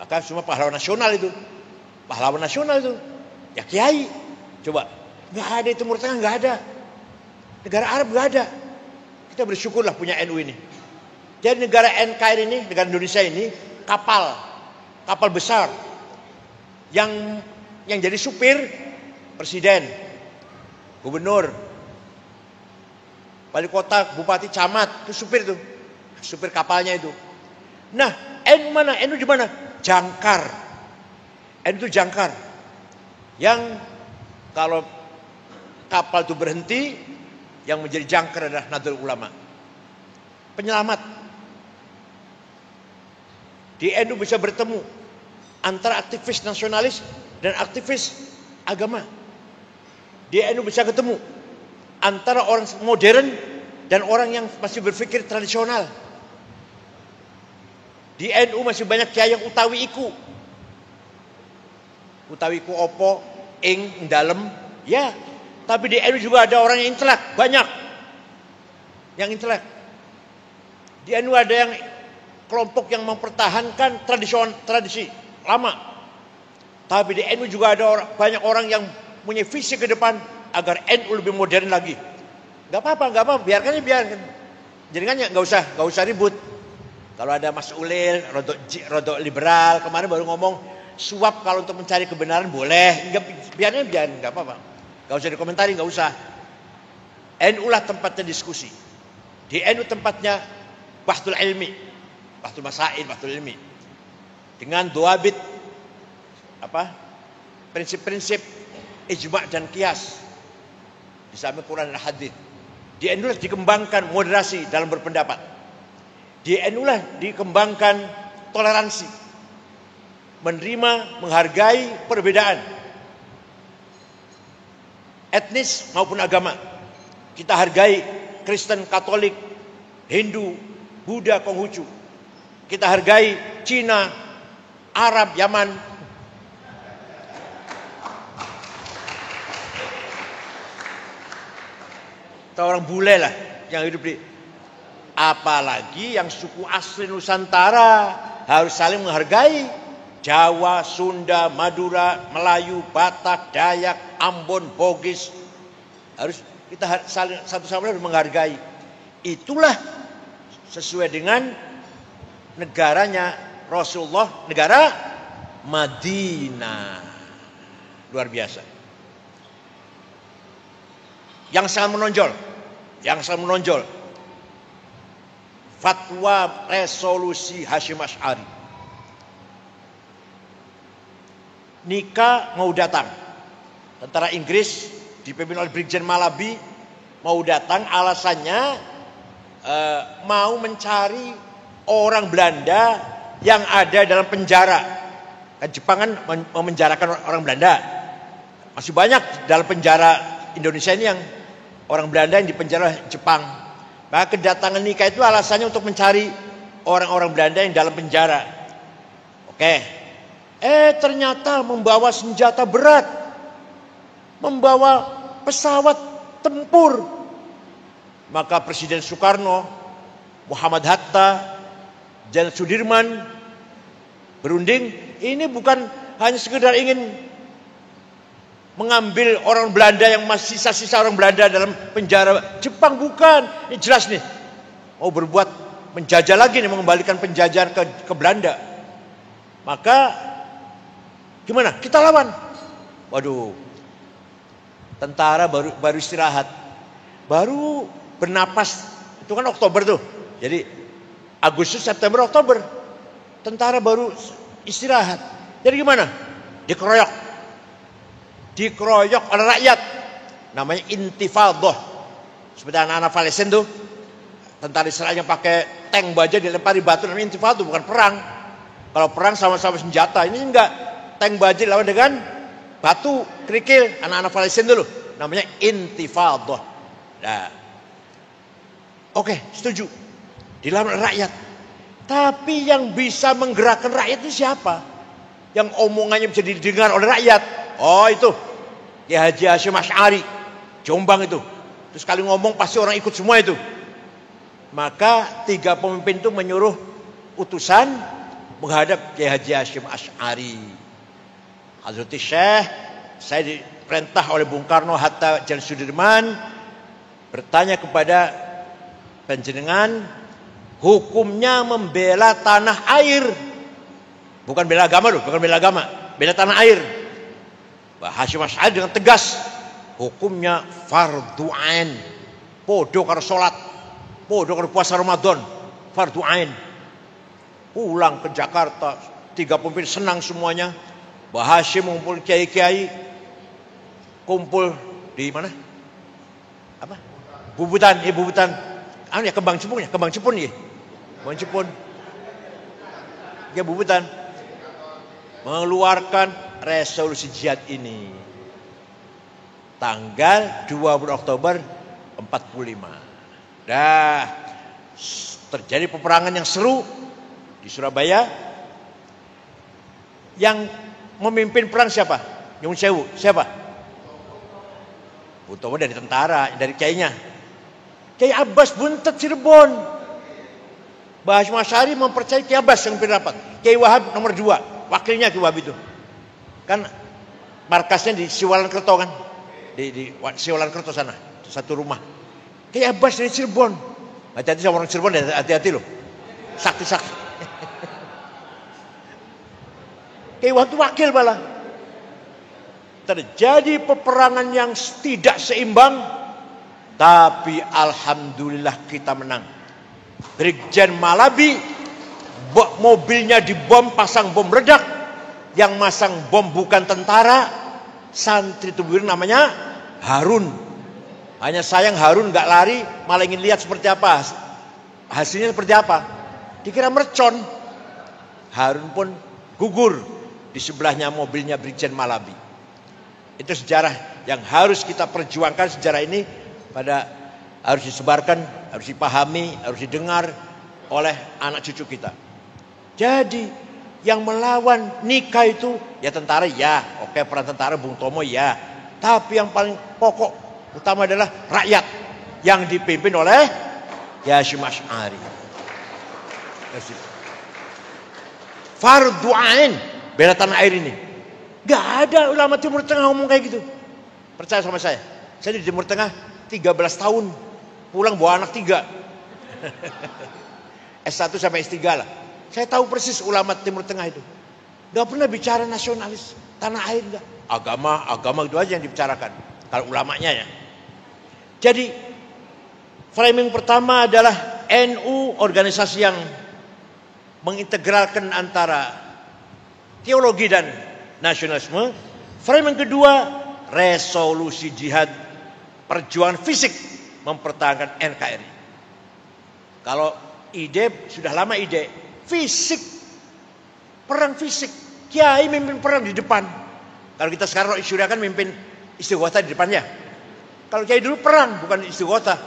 Maka semua pahlawan nasional itu, ya kiai. Coba, nggak ada itu Timur Tengah, nggak ada. Negara Arab nggak ada. Kita bersyukurlah punya NU ini. Jadi negara NKRI ini, negara Indonesia ini, kapal besar yang jadi supir presiden, gubernur, wali kota, bupati, camat, itu supir kapalnya itu. Nah, NU mana? NU di mana? Jangkar. NU itu jangkar. Yang kalau kapal itu berhenti, yang menjadi jangkar adalah Nahdlatul Ulama. Penyelamat. Di NU bisa bertemu antara aktivis nasionalis dan aktivis agama. Di NU bisa ketemu antara orang modern dan orang yang masih berpikir tradisional. Di NU masih banyak kiai yang utawi iku. Utawi iku opo, ing, dalem, ya. Tapi di NU juga ada orang yang intelek, banyak. Yang intelek. Di NU ada yang kelompok yang mempertahankan tradisi lama. Tapi di NU juga ada banyak orang yang punya visi ke depan agar NU lebih modern lagi. Gak apa-apa, biarkan. Jadi kan nggak usah ribut. Kalau ada Mas Ulil, rodok liberal, kemarin baru ngomong suap kalau untuk mencari kebenaran boleh, biarin, nggak apa-apa. Gak usah dikomentari, nggak usah. NU lah tempatnya diskusi. Di NU tempatnya bahtul ilmi, bahtul masail, bahtul ilmi. Dengan doabit, prinsip-prinsip ijma' dan qiyas. Di samping Quran dan hadis. Di NU lah dikembangkan moderasi dalam berpendapat. Di NU lah dikembangkan toleransi. Menerima, menghargai perbedaan. Etnis maupun agama. Kita hargai Kristen, Katolik, Hindu, Buddha, Konghucu. Kita hargai Cina, Arab, Yaman. Atau orang bule lah yang hidup di. Apalagi yang suku asli Nusantara harus saling menghargai. Jawa, Sunda, Madura, Melayu, Batak, Dayak, Ambon, Bugis. Harus kita saling satu sama lain menghargai. Itulah sesuai dengan negaranya Rasulullah, negara Madinah. Luar biasa. Yang sangat menonjol. Fatwa resolusi Hasyim Asy'ari. Nikah mau datang. Tentara Inggris dipimpin oleh Brigjen Malabi mau datang, alasannya mau mencari orang Belanda yang ada dalam penjara. Kan Jepang kan memenjarakan orang Belanda. Masih banyak dalam penjara Indonesia ini yang orang Belanda yang dipenjara Jepang. Maka kedatangan nikah itu alasannya untuk mencari orang-orang Belanda yang dalam penjara. Oke. Ternyata membawa senjata berat. Membawa pesawat tempur. Maka Presiden Soekarno, Muhammad Hatta, Jenderal Sudirman berunding, ini bukan hanya sekedar ingin mengambil orang Belanda yang masih sisa-sisa orang Belanda dalam penjara Jepang, bukan. Ini jelas nih, mau berbuat menjajah lagi nih, mengembalikan penjajahan ke Belanda. Maka gimana? Kita lawan. Waduh, tentara baru istirahat, baru bernapas. Itu kan Oktober tuh. Jadi Agustus, September, Oktober, tentara baru istirahat. Jadi gimana? Dikeroyok dikeroyok oleh rakyat. Namanya intifadah. Seperti anak-anak Palestina tuh, tentara Israel yang pakai tank baja dilempari batu, namanya intifadah, bukan perang. Kalau perang sama-sama senjata, ini enggak. Tank baja dilawan dengan batu, kerikil, anak-anak Palestina dulu. Namanya intifadah. Nah, oke, setuju. Dilawan oleh rakyat. Tapi yang bisa menggerakkan rakyat itu siapa? Yang omongannya bisa didengar oleh rakyat. Oh itu, Kiai Haji Hasyim Asy'ari, Jombang itu. Terus kali ngomong pasti orang ikut semua itu. Maka 3 pemimpin itu menyuruh utusan menghadap Kiai Haji Hasyim Asy'ari. Hazreti Syekh, saya diperintah oleh Bung Karno Hatta Jan Sudirman bertanya kepada panjenengan, hukumnya membela tanah air, bukan bela agama loh, bukan bela agama, bela tanah air. Mbah Hasyim Asy'ari dengan tegas, hukumnya fardhu ain, podo karo salat, podo karo puasa Ramadan, fardhu ain. Pulang ke Jakarta, 3 pemimpin senang semuanya. Mbah Hasyim mengumpul kiai-kiai, kumpul di mana? Apa? Bubutan, Bubutan. Ya Kembang Cepun ya, Kembang Cepun ya. Kembang Cepun. Ya Bubutan. Mengeluarkan resolusi jihad ini. Tanggal 20 Oktober 45. Dah terjadi peperangan yang seru di Surabaya. Yang memimpin perang siapa? Nyun Sewu. Siapa? Utomo dari tentara, dari kiainya. Kiai Abbas Buntet Cirebon. Mbah Hasyim Asy'ari mempercayai Kiai Abbas yang pimpin rapat. Kiai Wahab nomor 2, wakilnya Kiai Wahab itu. Kan markasnya di Siwalan Kerto kan. Di Siwalan Kerto sana, satu rumah. Kiai Abbas dari Cirebon. Hati-hati sama orang Cirebon, hati-hati loh. Sakti-sakti. Kiai Wahab itu wakil malah. Terjadi peperangan yang tidak seimbang, tapi alhamdulillah kita menang. Brigjen Malabi, mobilnya dibom, pasang bom meledak. Yang masang bom bukan tentara, santri tubuh namanya Harun. Hanya sayang Harun nggak lari, malah ingin lihat seperti apa hasilnya, seperti apa. Dikira mercon. Harun pun gugur di sebelahnya mobilnya Brigjen Malabi. Itu sejarah yang harus kita perjuangkan. Sejarah ini harus disebarkan, harus dipahami, harus didengar oleh anak cucu kita. Jadi yang melawan nikah itu ya tentara ya, oke, peran tentara Bung Tomo ya. Tapi yang paling pokok utama adalah rakyat yang dipimpin oleh Kiai Hasyim Asy'ari. Fardhu ain, bela tanah air ini. Gak ada ulama Timur Tengah ngomong kayak gitu. Percaya sama saya. Saya di Timur Tengah 13 tahun. Pulang bawa anak 3. S1 sampai S3 lah. Saya tahu persis ulama Timur Tengah itu. Gak pernah bicara nasionalis. Tanah air gak. Agama itu aja yang dibicarakan. Kalau ulamanya ya. Jadi framing pertama adalah NU, organisasi yang mengintegralkan antara teologi dan nasionalisme. Framing kedua, resolusi jihad, perjuangan fisik mempertahankan NKRI. Kalau ide sudah lama ide fisik, perang fisik, kiai mimpin perang di depan. Kalau kita sekarang Syria kan mimpin istighotha di depannya. Kalau kiai dulu perang, bukan istighotha.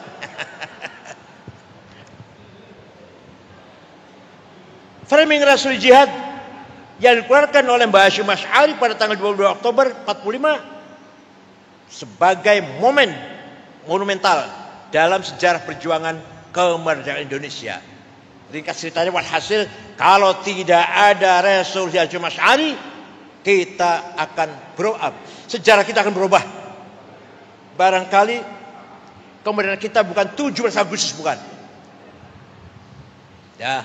Framing resolusi jihad yang dikeluarkan oleh Mbah Hasyim Asy'ari pada tanggal 22 Oktober 45 sebagai monumental dalam sejarah perjuangan kemerdekaan Indonesia. Ringkas ceritanya, walhasil kalau tidak ada resolusi Hasyim Asy'ari, kita akan grow up. Sejarah kita akan berubah. Barangkali kemerdekaan kita bukan 17 Agustus, bukan. Ya.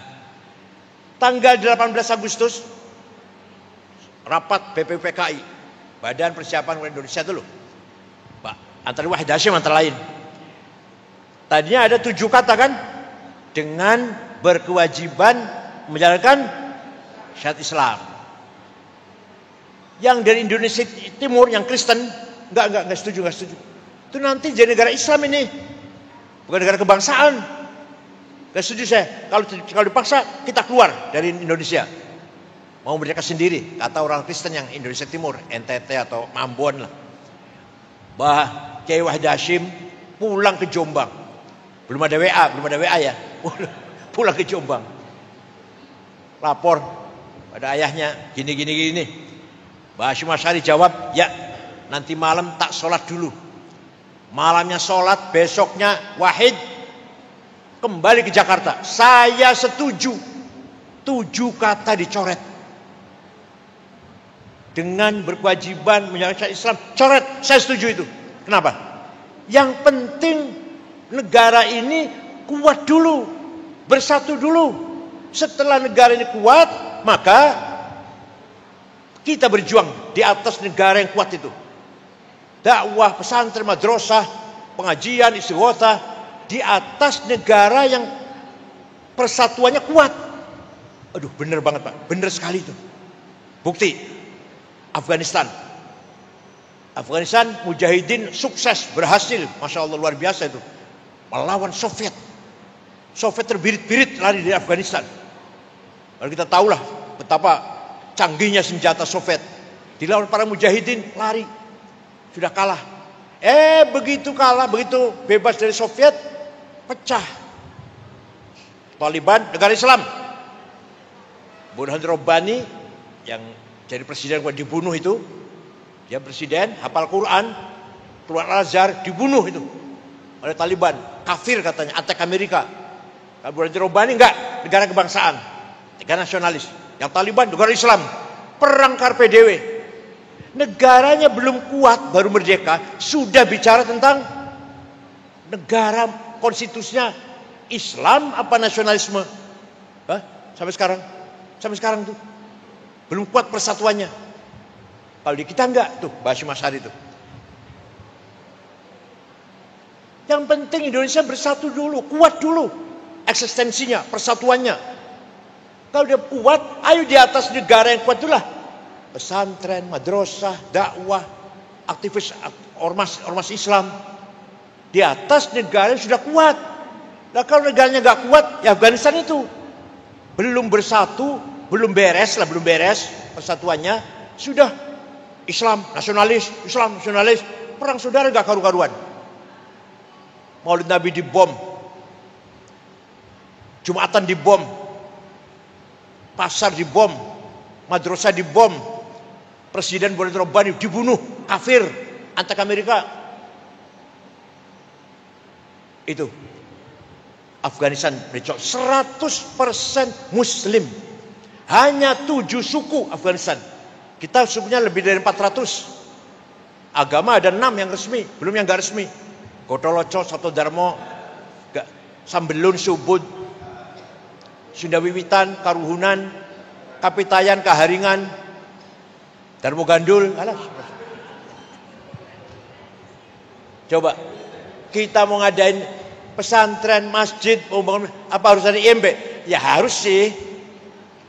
Tanggal 18 Agustus rapat BPUPKI, Badan Persiapan Indonesia dulu, Pak Antara Wahid Hasyim antara lain. Tadinya ada 7 kata kan, dengan berkewajiban menjalankan syariat Islam. Yang dari Indonesia Timur, yang Kristen, enggak setuju. Itu nanti jadi negara Islam ini, bukan negara kebangsaan. Enggak setuju saya. Kalau dipaksa kita keluar dari Indonesia. Mau merdeka sendiri, kata orang Kristen yang Indonesia Timur, NTT atau Ambon lah. Kiai Wahid Hasyim pulang ke Jombang. Belum ada WA ya. Pulang ke Jombang. Lapor pada ayahnya, gini. Mbah Hasyim Asy'ari jawab, ya nanti malam tak sholat dulu. Malamnya sholat, besoknya Wahid kembali ke Jakarta. Saya setuju. 7 kata dicoret. Dengan berkewajiban menjalankan Islam, coret. Saya setuju itu. Kenapa? Yang penting negara ini kuat dulu, bersatu dulu. Setelah negara ini kuat, maka kita berjuang di atas negara yang kuat itu. Dakwah, pesantren, madrasah, pengajian, istighotsah di atas negara yang persatuannya kuat. Aduh, bener banget Pak, bener sekali itu. Bukti. Afghanistan mujahidin sukses, berhasil, Masya Allah, luar biasa itu, melawan Soviet terbirit-birit lari dari Afghanistan. Lalu kita tahulah betapa canggihnya senjata Soviet, dilawan para mujahidin, lari, sudah kalah. Begitu bebas dari Soviet, pecah Taliban, negara Islam. Burhan Rabbani yang jadi presiden dibunuh itu, dia presiden, hafal Quran, keluar Al-Azhar, dibunuh itu oleh Taliban, kafir katanya, antek Amerika. Kalau Burhan Rabbani enggak, negara kebangsaan, negara nasionalis. Yang Taliban negara Islam, perang karpe dewe. Negaranya belum kuat, baru merdeka, sudah bicara tentang negara konstitusinya Islam apa nasionalisme. Sampai sekarang tuh belum kuat persatuannya. Kalau di kita enggak tuh, Mbah Hasyim Asy'ari itu. Yang penting Indonesia bersatu dulu, kuat dulu eksistensinya, persatuannya. Kalau dia kuat, ayo di atas negara yang kuat itulah. Pesantren, madrasah, dakwah, aktivis ormas Islam. Di atas negara yang sudah kuat. Nah kalau negaranya enggak kuat, ya Afghanistan itu belum bersatu, belum beres persatuannya, sudah Islam nasionalis, perang saudara gak karu-karuan. Maulid Nabi dibom, Jumatan dibom, pasar dibom, madrasah dibom, Presiden Burhan Rabbani dibunuh, kafir, antek Amerika. Itu Afghanistan 100% Muslim. Hanya 7 suku Afghanistan. Kita sukunya lebih dari 400. Agama ada 6 yang resmi, belum yang gak resmi. Gotoloco, Soto Darmo, Sambelun, Subud, Sunda Wiwitan, Karuhunan, Kapitayan, Kaharingan, Darmo Gandul. Coba kita mau ngadain pesantren, masjid, mau bangun, apa harus ada IMB? Ya harus sih.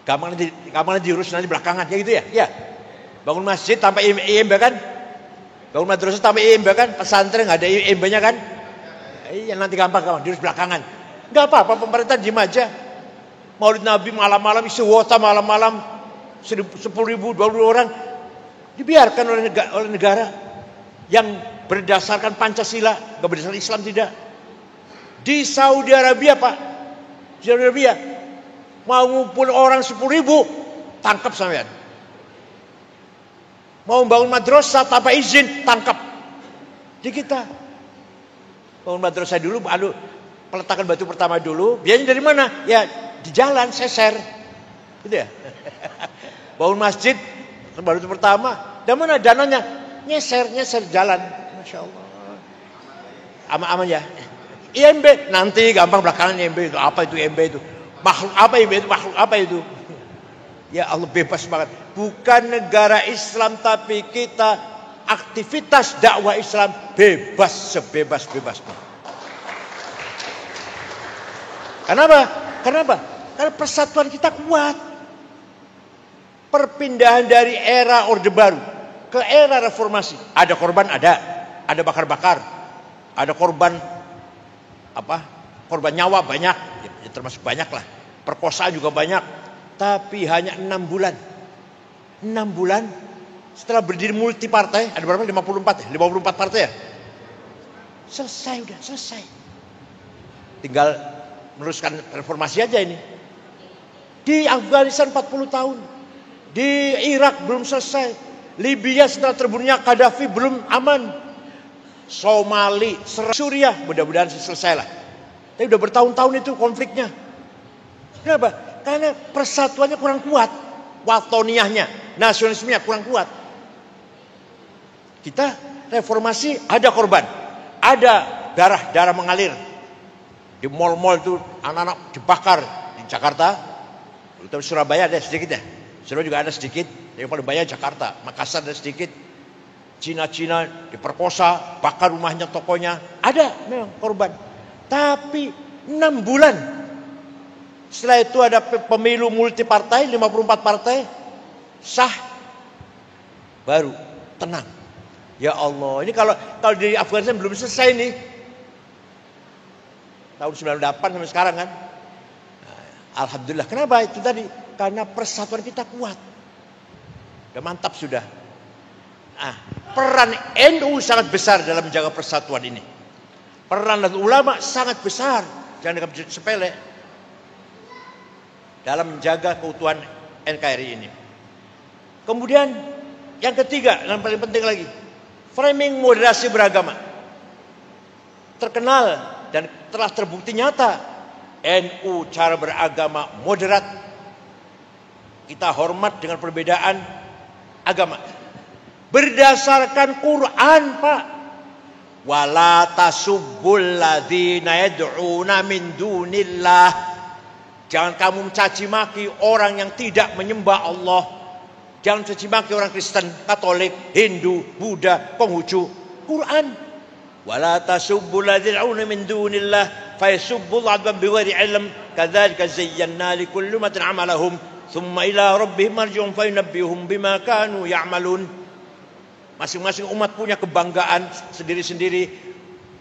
Gampang nanti diurus nanti belakangan, ya gitu ya. Ya. Bangun masjid tanpa IMB kan? Bangun madrasah tanpa IMB kan? Pesantren nggak ada IMB-nya kan? Iya nanti gampang diurus belakangan. Nggak apa-apa, pemerintah diem aja. Maulid Nabi malam-malam, istighotsah malam-malam, 10.000, 20 orang dibiarkan oleh negara yang berdasarkan Pancasila, nggak berdasarkan Islam tidak. Di Saudi Arabia Pak, Saudi Arabia mau ngumpul orang 10.000, tangkap sampean. Mau bangun madrasah tanpa izin, tangkap. Di kita bangun madrasah dulu, peletakan batu pertama dulu. Biayanya dari mana? Ya di jalan, seser, gitu ya. Bangun masjid, batu pertama, dan mana dananya? Nyeser jalan, Masya Allah. Aman-aman ya. IMB nanti gampang belakangan IMB itu apa itu IMB itu? Makhluk apa IMB itu? Makhluk apa itu? Ya Allah bebas banget. Bukan negara Islam tapi kita aktivitas dakwah Islam bebas sebebas-bebasnya. Kenapa? Karena persatuan kita kuat. Perpindahan dari era Orde Baru ke era reformasi. Ada korban, ada bakar-bakar, ada korban korban nyawa banyak, ya termasuk banyak lah. Perkosaan juga banyak. Tapi hanya 6 bulan. 6 bulan setelah berdiri multi partai, ada berapa? 54 ya? 54 partai ya? Selesai, udah selesai. Tinggal meneruskan reformasi aja ini. Di Afghanistan 40 tahun. Di Irak belum selesai. Libya setelah terbunuhnya Gaddafi belum aman. Somali, Suriah mudah-mudahan selesai lah. Tapi udah bertahun-tahun itu konfliknya. Kenapa? Karena persatuannya kurang kuat. Watoniyahnya, nasionalismenya kurang kuat. Kita reformasi ada korban. Ada darah mengalir. Di mal-mal itu anak-anak dibakar. Di Jakarta, terutama Surabaya ada sedikit ya. Surabaya juga ada sedikit. Yang paling banyak Jakarta. Makassar ada sedikit. Cina diperkosa, bakar rumahnya, tokonya. Ada memang korban. Tapi 6 bulan. Setelah itu ada pemilu multi partai, 54 partai. Sah. Baru tenang. Ya Allah, ini kalau di Afghanistan belum selesai nih. Tahun 98 sampai sekarang kan. Alhamdulillah. Kenapa itu tadi? Karena persatuan kita kuat. Udah mantap sudah. Peran NU sangat besar dalam menjaga persatuan ini. Peran ulama sangat besar. Jangan dianggap sepele. Dalam menjaga keutuhan NKRI ini. Kemudian yang ketiga, yang paling penting lagi. Framing moderasi beragama. Terkenal dan telah terbukti nyata. NU cara beragama moderat. Kita hormat dengan perbedaan agama. Berdasarkan Quran, Pak. Wala tasubbul ladzina yad'una min dunillah. Jangan kamu mencaci maki orang yang tidak menyembah Allah. Jangan mencaci maki orang Kristen, Katolik, Hindu, Buddha, Konghucu. Quran. Wala tasubbul ladzina yad'una min dunillah fayasubbul adban bighairi ilm kadzalika zayyana likulli ummatin 'amalahum thumma ila rabbihim marji'uhum fayunabbihum bima kanu ya'malun. Masing-masing umat punya kebanggaan sendiri-sendiri.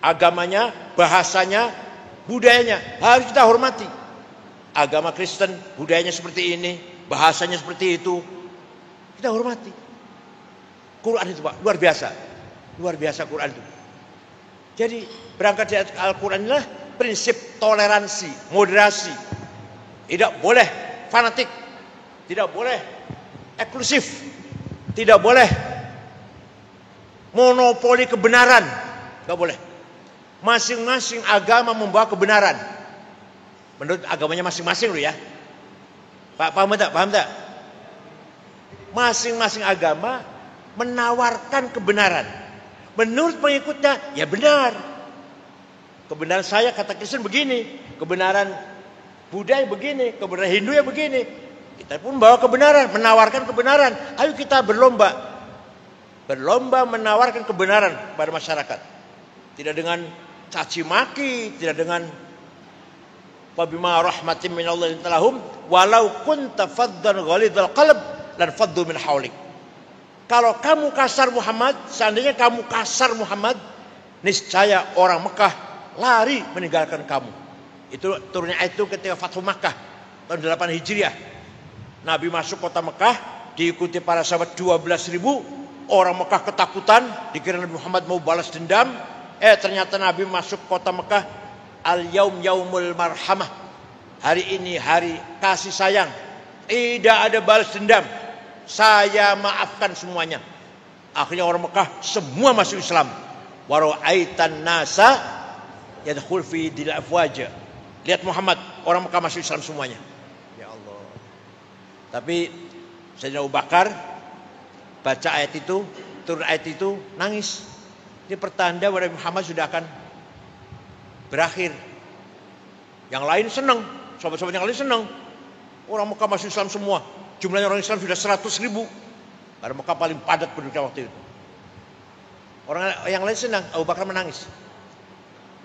Agamanya, bahasanya, budayanya. Harus kita hormati. Agama Kristen, budayanya seperti ini. Bahasanya seperti itu. Kita hormati. Quran itu Pak, luar biasa. Luar biasa Quran itu. Jadi berangkat dari Al-Quran inilah prinsip toleransi, moderasi. Tidak boleh fanatik. Tidak boleh eksklusif. Tidak boleh monopoli kebenaran. Gak boleh. Masing-masing agama membawa kebenaran. Menurut agamanya masing-masing loh ya. Pak, paham tak? Paham tak? Masing-masing agama menawarkan kebenaran. Menurut pengikutnya, ya benar. Kebenaran saya kata Kristen begini. Kebenaran Buddha begini. Kebenaran Hindu ya begini. Kita pun bawa kebenaran, menawarkan kebenaran. Ayo kita berlomba. Berlomba menawarkan kebenaran pada masyarakat. Tidak dengan caci maki, tidak dengan wabima rahmatin minallahi talahum walau kunta faddan ghalidhal qalb lan faddu min haulik. Kalau kamu kasar Muhammad, seandainya kamu kasar Muhammad, niscaya orang Mekah lari meninggalkan kamu. Itu turunnya ayat itu ketika Fathu Makkah tahun 8 Hijriah. Nabi masuk kota Mekah diikuti para sahabat 12.000. Orang Mekah ketakutan, dikira Nabi Muhammad mau balas dendam. Ternyata Nabi masuk kota Mekah, al-yaum yaumul marhamah. Hari ini hari kasih sayang. Tidak ada balas dendam. Saya maafkan semuanya. Akhirnya orang Mekah semua masuk Islam. Wa ra'aitan nasa yadkhul fi dil afwaja. Lihat Muhammad, orang Mekah masuk Islam semuanya. Ya Allah. Tapi Sayyidina Abu Bakar baca ayat itu, turun ayat itu, nangis. Ini pertanda bahwa Muhammad sudah akan berakhir. Yang lain senang, sahabat-sahabat yang lain senang. Orang Mekah masuk Islam semua. Jumlahnya orang Islam sudah 100.000. Karena Mekah paling padat penduduknya waktu itu. Orang yang lain senang, Abu Bakar menangis.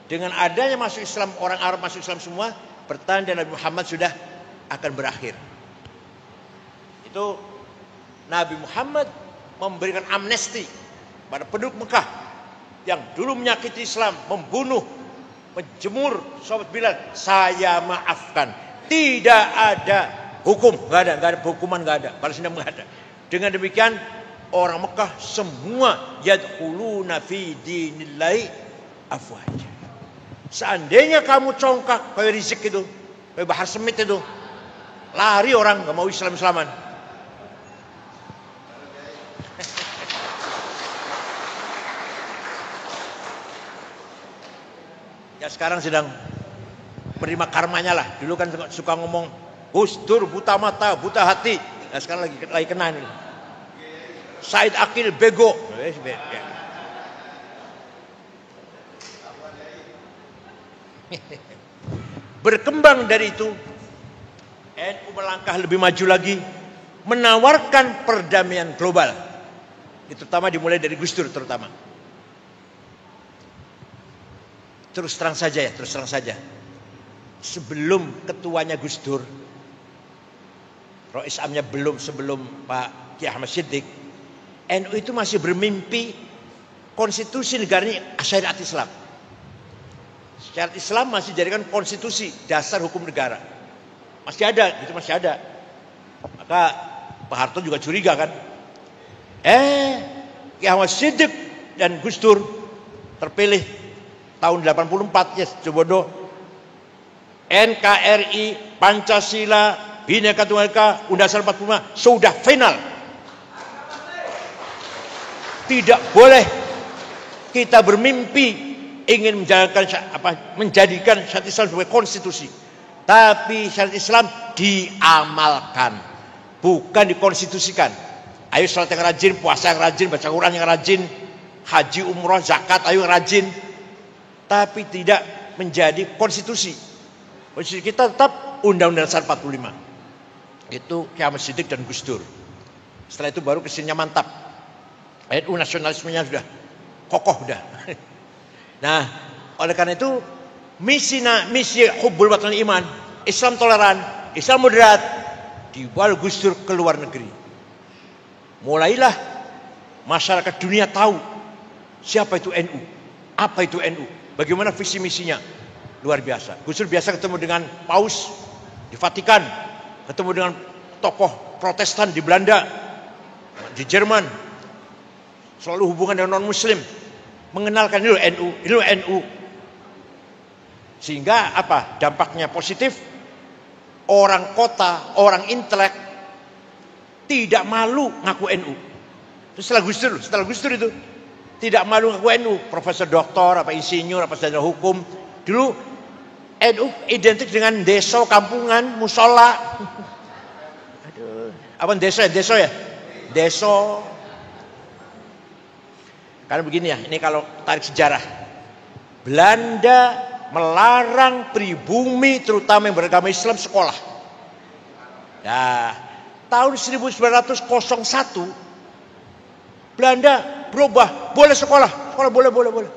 Dengan adanya masuk Islam, orang Arab masuk Islam semua, pertanda Nabi Muhammad sudah akan berakhir. Itu Nabi Muhammad memberikan amnesti pada penduduk Mekah yang dulu menyakiti Islam, membunuh, menjemur sahabat Bilal. Saya maafkan. Tidak ada hukum, nggak ada hukuman, nggak ada, balas dendam nggak ada. Dengan demikian orang Mekah semua yadkhuluna fi dinillahi afwaja. Seandainya kamu congkak kayak Rizik itu, kayak Bahar Smith itu, lari orang, nggak mau Islam-Islaman. Ya sekarang sedang menerima karmanya lah. Dulu kan suka ngomong Gus Dur buta mata, buta hati. Nah sekarang lagi kena ini. Said Akil bego. Berkembang dari itu, NU melangkah lebih maju lagi, menawarkan perdamaian global. Itu terutama dimulai dari Gus Dur terutama. Terus terang saja. Sebelum ketuanya Gus Dur, Rois Amnya sebelum Pak Kiai Ahmad Siddiq, NU itu masih bermimpi konstitusi negara ini syariat Islam. Syariat Islam masih dijadikan konstitusi, dasar hukum negara. Masih ada. Maka Pak Harto juga curiga kan. Kiai Ahmad Siddiq dan Gus Dur terpilih tahun 84, yes, Jobodo. NKRI, Pancasila, Bhinneka Tunggal Ika, Undang-Undang 45 sudah final. Tidak boleh kita bermimpi ingin menjadikan syariat Islam sebagai konstitusi. Tapi syariat Islam diamalkan, bukan dikonstitusikan. Ayo salat yang rajin, puasa yang rajin, baca Quran yang rajin, haji, umroh, zakat, ayo yang rajin. Tapi tidak menjadi konstitusi. Konstitusi kita tetap Undang-Undang 45. Itu Kiai Ahmad Siddiq dan Gus Dur. Setelah itu baru kesinnya mantap. NU nasionalismenya sudah kokoh udah. Nah, oleh karena itu misi hubbul watan iman, Islam toleran, Islam moderat dibawa Gus Dur ke luar negeri. Mulailah masyarakat dunia tahu siapa itu NU, apa itu NU, bagaimana visi misinya. Luar biasa. Gus Dur biasa ketemu dengan Paus di Vatikan, ketemu dengan tokoh Protestan di Belanda, di Jerman. Selalu hubungan dengan non-Muslim, mengenalkan ini NU. Sehingga apa? Dampaknya positif. Orang kota, orang intelek tidak malu ngaku NU. Itu setelah Gus Dur itu tidak malu ngaku NU. Profesor doktor, apa insinyur, apa sarjana hukum. Dulu NU identik dengan desa, kampungan, musola. Aduh, apa desa ya? Desa. Karena begini ya, ini kalau tarik sejarah. Belanda melarang pribumi terutama yang beragama Islam sekolah. Nah, tahun 1901 Belanda berubah, boleh sekolah boleh.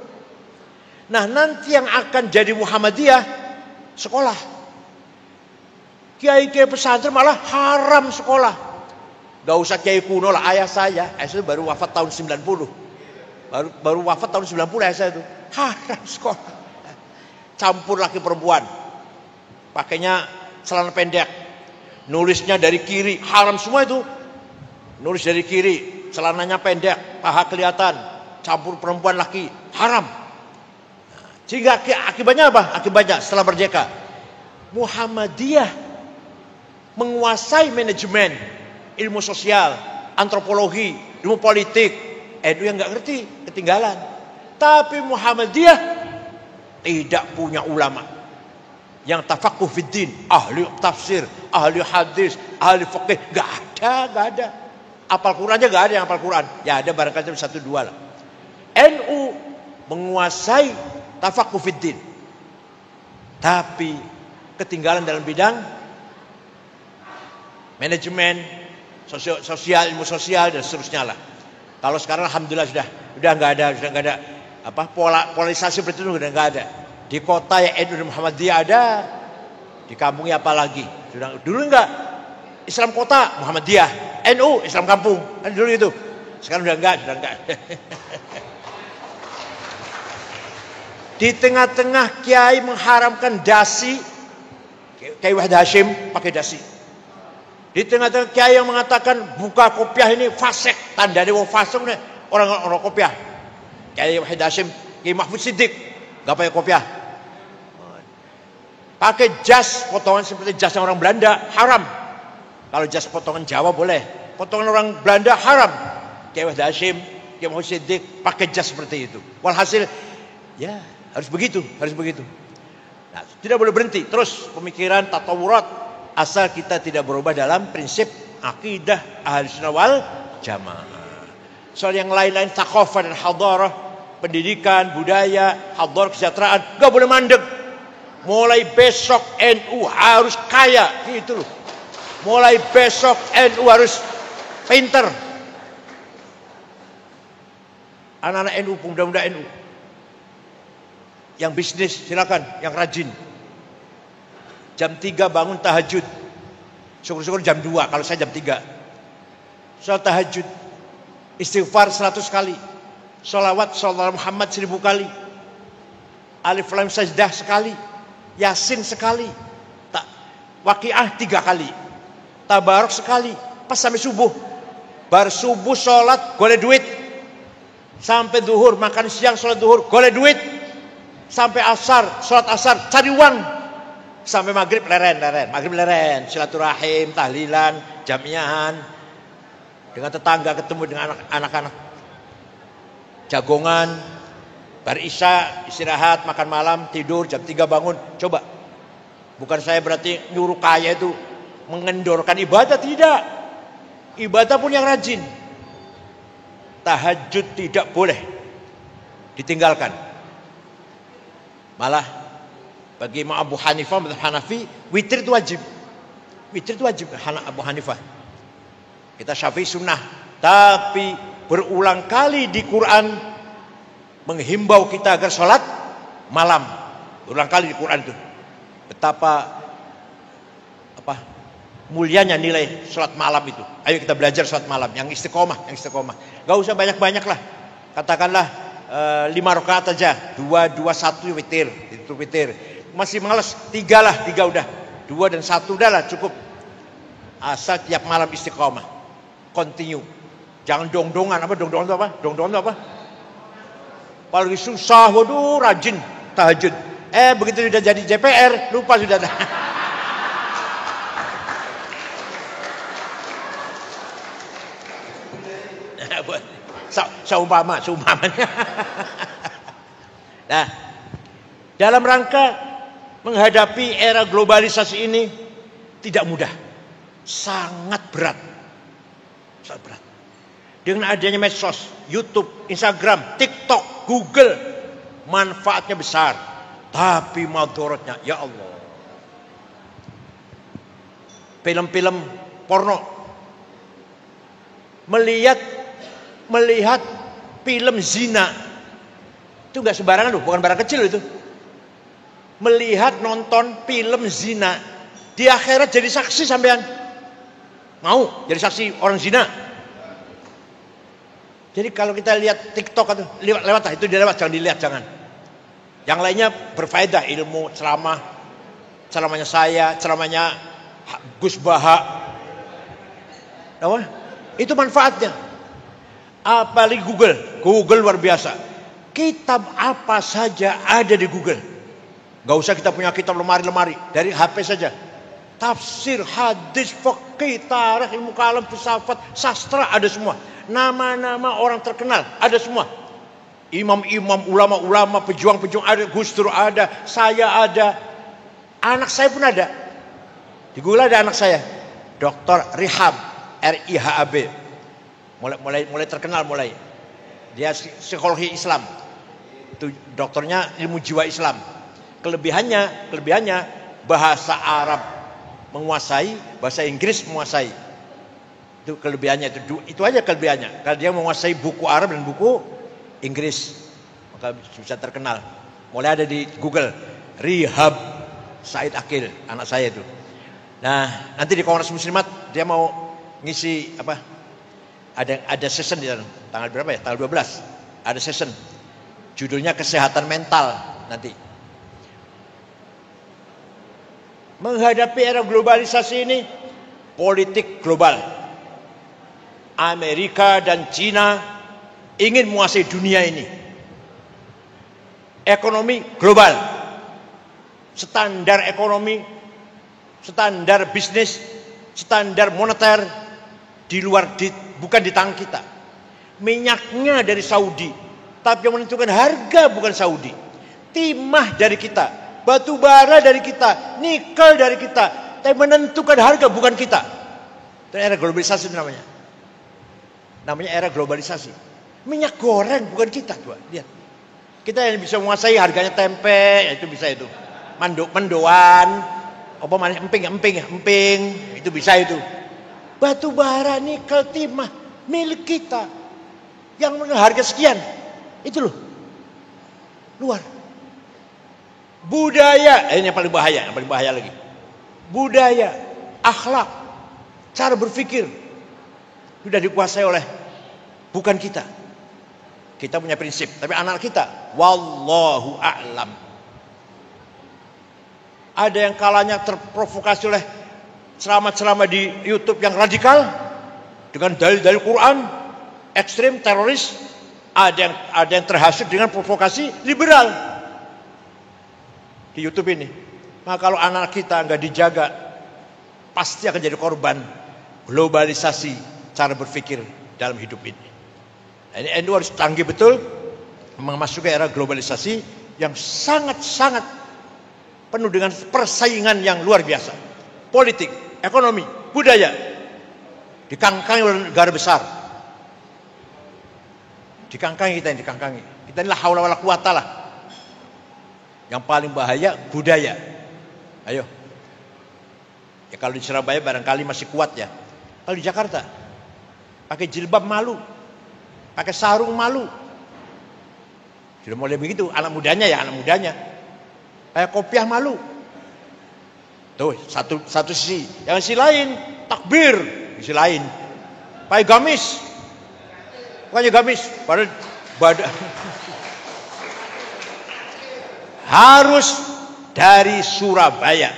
Nah, nanti yang akan jadi Muhammadiyah sekolah. Kiai pesantren malah haram sekolah. Gak usah kiai kuno lah, ayah saya baru wafat tahun 90. Baru wafat tahun 90 saya itu. Haram sekolah. Campur laki perempuan. Pakainya celana pendek. Nulisnya dari kiri, haram semua itu. Nulis dari kiri, celananya pendek, paha kelihatan, campur perempuan laki, haram. Sehingga akibatnya apa? Akibatnya setelah merdeka, Muhammadiyah menguasai manajemen, ilmu sosial, antropologi, ilmu politik. NU yang nggak ngerti, ketinggalan. Tapi Muhammadiyah tidak punya ulama yang tafaqquh fiddin, ahli tafsir, ahli hadis, ahli fikih, nggak ada. Apal Qurannya nggak ada yang apal Quran. Ya ada barangkali 1-2 lah. NU menguasai tafaqquh fiddin, tapi ketinggalan dalam bidang manajemen, sosial, ilmu sosial dan seterusnya lah. Kalau sekarang alhamdulillah sudah nggak ada apa polarisasi seperti itu, udah nggak ada. Di kota ya NU Muhammadiyah ada, di kampungnya apalagi. Dulu enggak, Islam kota Muhammadiyah, NU, Islam kampung. Kan dulu itu. Sekarang sudah enggak. Di tengah-tengah kiai mengharamkan dasi, Kiai Wahid Hashim pakai dasi. Di tengah-tengah kiai yang mengatakan buka kopiah ini fasik, tandanya wong fasik nih orang kopiah. Kiai Wahid Hashim, Kiai Mahfud Siddiq enggak pakai kopiah. Pakai jas potongan seperti jasnya orang Belanda haram. Kalau jas potongan Jawa boleh, potongan orang Belanda haram. Kiai Wahid Hashim, Kiai Mahfud Siddiq pakai jas seperti itu. Walhasil ya harus begitu. Nah, tidak boleh berhenti. Terus pemikiran tatawurat asal kita tidak berubah dalam prinsip akidah Ahlussunnah wal Jamaah. Soal yang lain-lain thaqafah dan hadarah, pendidikan, budaya, hadarah, kesejahteraan, gak boleh mandek. Mulai besok NU harus kaya, gitu loh. Mulai besok NU harus pinter. Anak-anak NU, pemuda-pemuda NU yang bisnis silakan, yang rajin. Jam 3 bangun tahajud. Syukur-syukur jam 2, kalau saya jam 3. Salat tahajud. Istighfar 100 kali. Sholawat Muhammad 1000 kali. Alif Lam Sajdah sekali. Yasin sekali. Waqiah 3 kali. Tabarok sekali. Pas sampai subuh. Bar subuh sholat golek duit. Sampai duhur makan siang sholat duhur golek duit. Sampai asar sholat asar cari uang. Sampai maghrib leren. Maghrib leren. Silaturahim, tahlilan, jamiahan. Dengan tetangga ketemu dengan anak-anak. Jagongan. Bar isya istirahat, makan malam, tidur, jam 3 bangun. Coba. Bukan saya berarti nyuruh kaya itu mengendorkan ibadah, tidak. Ibadah pun yang rajin. Tahajud tidak boleh ditinggalkan. Malah bagi Imam Abu Hanifah, Madhab Hanafi, witir itu wajib. Witir itu wajib Abu Hanifah. Kita Syafi'i sunnah. Tapi berulang kali di Quran menghimbau kita agar sholat malam. Berulang kali di Quran itu. Betapa mulianya nilai sholat malam itu. Ayo kita belajar sholat malam yang istiqomah. Gak usah banyak-banyak lah. Katakanlah 5 rakaat aja. 2, 1 witir. Itu witir. Masih malas 3 lah. 3 udah. 2 dan 1 udah lah cukup. Asal tiap malam istiqomah. Continue. Jangan dong-dongan. Dong-dongan itu apa? Dong-dongan itu apa? Paling susah. Waduh rajin tahajud. Begitu sudah jadi JPR. Lupa sudah. Seumpamanya. Nah, dalam rangka menghadapi era globalisasi ini tidak mudah, sangat berat. Dengan adanya medsos, YouTube, Instagram, TikTok, Google, manfaatnya besar, tapi madorotnya, ya Allah. Film-film porno, melihat film zina itu nggak sembarangan loh, bukan barang kecil itu. Melihat nonton film zina di akhirat jadi saksi sampean. Mau jadi saksi orang zina? Jadi kalau kita lihat TikTok atau lewat lah, itu dia lewat, jangan dilihat, jangan. Yang lainnya berfaedah, ilmu, ceramahnya saya, ceramahnya Gus Baha. Itu manfaatnya. Apalagi Google luar biasa. Kitab apa saja ada di Google. Gak usah kita punya kitab lemari-lemari, dari HP saja. Tafsir, hadis, fikih, tarikh, ilmu kalam, filsafat, sastra ada semua. Nama-nama orang terkenal ada semua. Imam-imam, ulama-ulama, pejuang-pejuang ada, Gus Dur ada, saya ada. Anak saya pun ada. Di Google ada anak saya, Dr. Rihab, RIHAB. Mulai terkenal mulai. Dia psikologi Islam. Itu dokternya ilmu jiwa Islam. Kelebihannya bahasa Arab menguasai, bahasa Inggris menguasai. Itu kelebihannya, itu aja kelebihannya. Kalau dia menguasai buku Arab dan buku Inggris, maka bisa terkenal. Mulai ada di Google, Rihab Said Akil, anak saya itu. Nah, nanti di Kongres Muslimat dia mau ngisi apa? Ada session di sana. Tanggal berapa ya? Tanggal 12. Ada session. Judulnya kesehatan mental nanti. Menghadapi era globalisasi ini, politik global. Amerika dan Cina ingin menguasai dunia ini. Ekonomi global. Standar ekonomi, standar bisnis, standar moneter di luar bukan di tangan kita. Minyaknya dari Saudi, tapi yang menentukan harga bukan Saudi. Timah dari kita, batu bara dari kita, nikel dari kita, tapi menentukan harga bukan kita. Itu era globalisasi namanya. Namanya era globalisasi. Minyak goreng bukan kita, tuh. Lihat. Kita yang bisa menguasai harganya tempe, itu bisa itu. Mendoan, apa mana emping, itu bisa itu. Batu bara, nikel, timah milik kita. Yang harga sekian. Itu loh. Luar. Budaya, ini yang paling bahaya lagi. Budaya, akhlak, cara berpikir sudah dikuasai oleh bukan kita. Kita punya prinsip, tapi anak kita wallahu a'lam. Ada yang kalanya terprovokasi oleh ceramah-ceramah di YouTube yang radikal dengan dalil-dalil Quran, ekstrim, teroris. Ada yang terhasut dengan provokasi liberal di YouTube ini. Maka kalau anak kita nggak dijaga, pasti akan jadi korban globalisasi cara berpikir dalam hidup ini. Nah, ini NU harus canggih betul memasuki era globalisasi yang sangat-sangat penuh dengan persaingan yang luar biasa. Politik, ekonomi, budaya dikangkangi oleh negara besar. Dikangkangi kita ini la haula wala quwata lah. Yang paling bahaya budaya. Ayo. Ya kalau di Surabaya barangkali masih kuat ya. Kalau di Jakarta pakai jilbab malu. Pakai sarung malu. Sudah mulai begitu anak mudanya. Pakai kopiah malu. Tuh, satu sisi. Yang sisi lain takbir, sisi lain pakai gamis. Bukannya gamis, padahal badan. Harus dari Surabaya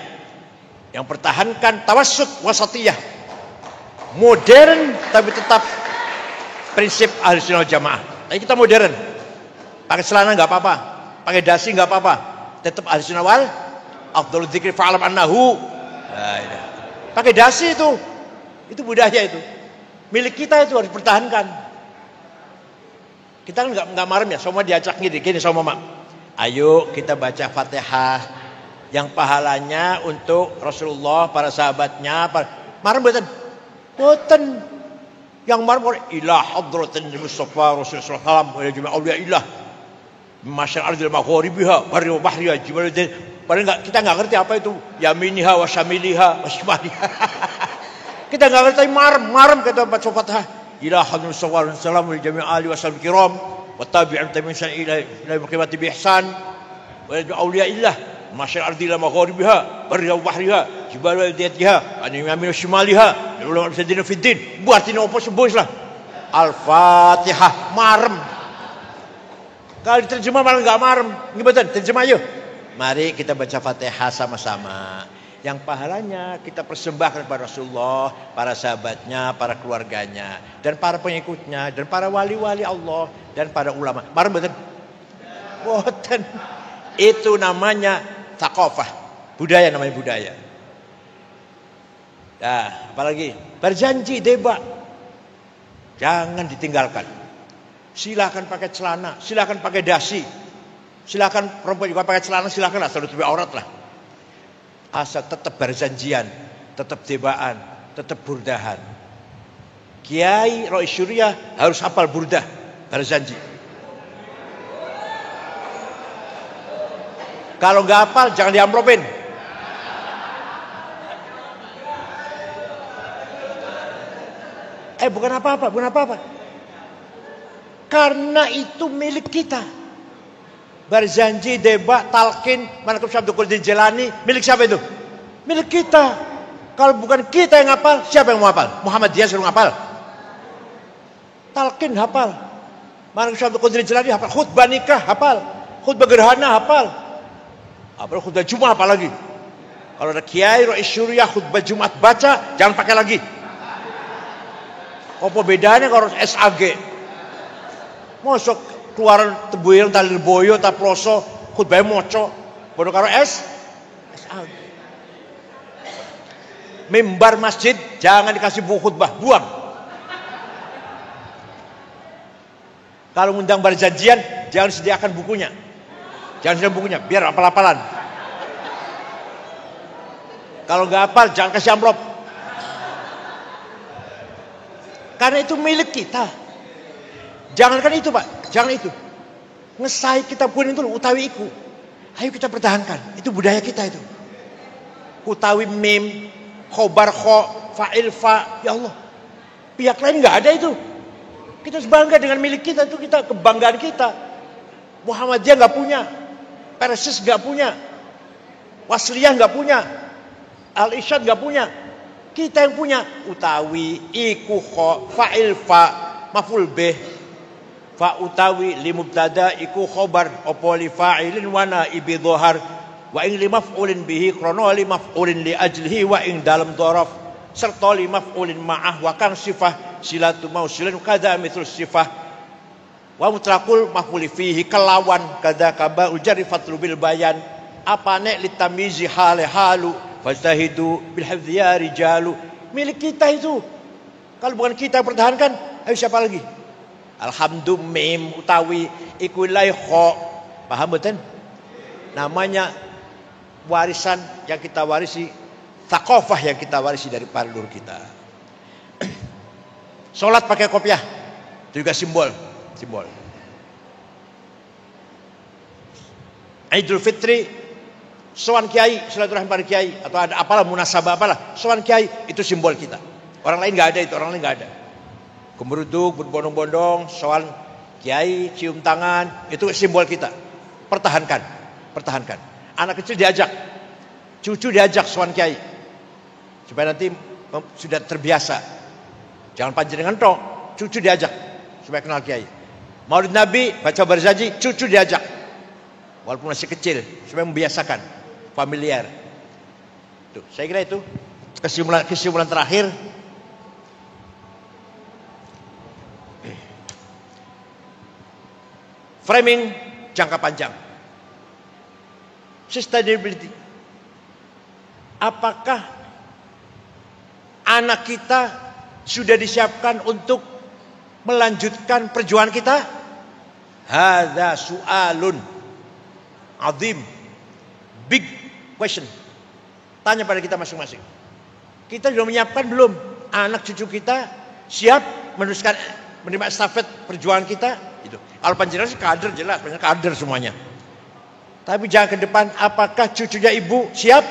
yang pertahankan tawassut wasatiyah, modern tapi tetap prinsip Ahlussunnah wal Jamaah. Tapi kita modern, pakai celana nggak apa-apa, pakai dasi nggak apa-apa, tetap Ahlussunnah wal afdhalul dzikri fa'lam annahu. Pakai dasi itu budaya itu, milik kita, itu harus dipertahankan. Kita kan nggak marem ya, semua diajak gini sama mama. Ayo kita baca Fatihah yang pahalanya untuk Rasulullah, para sahabatnya. Marem boten. Yang marem ilah hadratin Mustafa Rasulullah sallallahu alaihi wasallam wa ilah masyar ardil maghribiha bari wa bahriha jibal. Padahal kita nggak ngerti apa itu yaminiha wa syamiliha wa shimaliha. Kita nggak ngerti marem kata baca Fatihah. Ila hadratin Mustafa sallallahu alaihi jami' ali wasallam kiram wa tabi'in tabi'in ila qimati bi ihsan wa auliya illah masyar ardil maghribiha bari wa bahriha jibal wadiyatiha an yamin shimaliha ulama sadina fiddin. Buatin opo sebus lah. Al-Fatihah marem. Kalau diterjemah malah enggak marem. Ngebetan terjemah yuk. Mari kita baca Fatihah sama-sama. Yang pahalanya kita persembahkan kepada Rasulullah, para sahabatnya, para keluarganya, dan para pengikutnya, dan para wali-wali Allah, dan para ulama. Marem betul? Boten. Itu namanya thaqafah. Budaya namanya budaya. Nah, apalagi berjanji debat. Jangan ditinggalkan. Silakan pakai celana, silakan pakai dasi. Silakan perempuan juga pakai celana, silakan asal tutupi aurat lah. Asal tetap berjanjian, tetap debaan, tetap burdahan. Kiai Rois Syuriah harus hafal burdah, berjanji. Kalau nggak hafal jangan diamplopin. Bukan apa-apa. Karena itu milik kita. Berjanji, debat, talqin, Manaqib Syekh Abdul Qadir Jilani, milik siapa itu? Milik kita. Kalau bukan kita yang hafal, siapa yang mau hafal? Muhammad dia suruh hafal. Talqin hafal. Mana Syekh Abdul Qadir Jilani hafal. Khutbah nikah hafal. Khutbah gerhana hafal. Apa khutbah Jumat apa lagi? Kalau ada kiai Rais Syuriah khutbah Jumat baca, jangan pakai lagi. Apa bedanya kalau SAG? Mosok keluaran tebuirang talir boyo ta ploso khutbahnya moco. Bodoh karo SAG. Mimbar masjid jangan dikasih buku khutbah, buang. Kalau ngundang berjanjian jangan sediakan bukunya. Jangan sediakan bukunya, biar apal-apalan. Kalau nggak hafal jangan kasih amplop. Karena itu milik kita. Jangankan itu Pak, jangan itu. Ngesai kita pun itu utawi iku. Ayo kita pertahankan, itu budaya kita itu. Utawi mim, khobar kho, fa'il fa, ya Allah. Pihak lain nggak ada itu. Kita bangga dengan milik kita, itu kita kebanggaan kita. Muhammadiyah nggak punya, Persis nggak punya, Wasliyah nggak punya, Al-Irsyad nggak punya. Kita yang punya. Utawi, iku kho, fa'il fa, maf'ul bih, fa utawi limubtada iku khobar opo li fa'ilin wa naibi dhohar wa ing li maf'ulin bihi krono li maf'ulin li ajlihi wa ing dalam dhorof serta li maf'ulin ma'ah wa kang sifah silatu mausilin kada mithul sifah wa mutlaqul maf'uli fihi kelawan kada kaba ujari fatlu bil bayan apane li tamizi hale halu fastahidu bil hifdhi ya rijalu. Milik kita itu. Kalau bukan kita yang pertahankan, ayo siapa lagi? Alhamdulillah mim utawi iku lai kho. Paham betul? Namanya warisan yang kita warisi, thaqafah yang kita warisi dari para leluhur kita. Salat pakai kopiah itu juga simbol. Idul Fitri sowan kiai, silaturahmi para kiai atau ada apalah munasabah apalah, sowan kiai itu simbol kita. Orang lain nggak ada itu, orang lain nggak ada. Gemeruduk, berbondong-bondong, soal kiai, cium tangan, itu simbol kita. Pertahankan. Anak kecil diajak, cucu diajak soal kiai, supaya nanti sudah terbiasa. Jangan panjenengan tok, cucu diajak, supaya kenal kiai. Maulid Nabi, baca berjanji, cucu diajak, walaupun masih kecil, supaya membiasakan, familiar. Tuh, saya kira itu kesimpulan terakhir. Framing jangka panjang. Sustainability. Apakah anak kita sudah disiapkan untuk melanjutkan perjuangan kita? Hadza su'alun azim. Big question. Tanya pada kita masing-masing. Kita sudah menyiapkan belum? Anak cucu kita siap meneruskan menerima estafet perjuangan kita? Itu. Kalau panjenengan sih kader jelas, panjenengan kader semuanya. Tapi jangan ke depan, apakah cucunya ibu siap?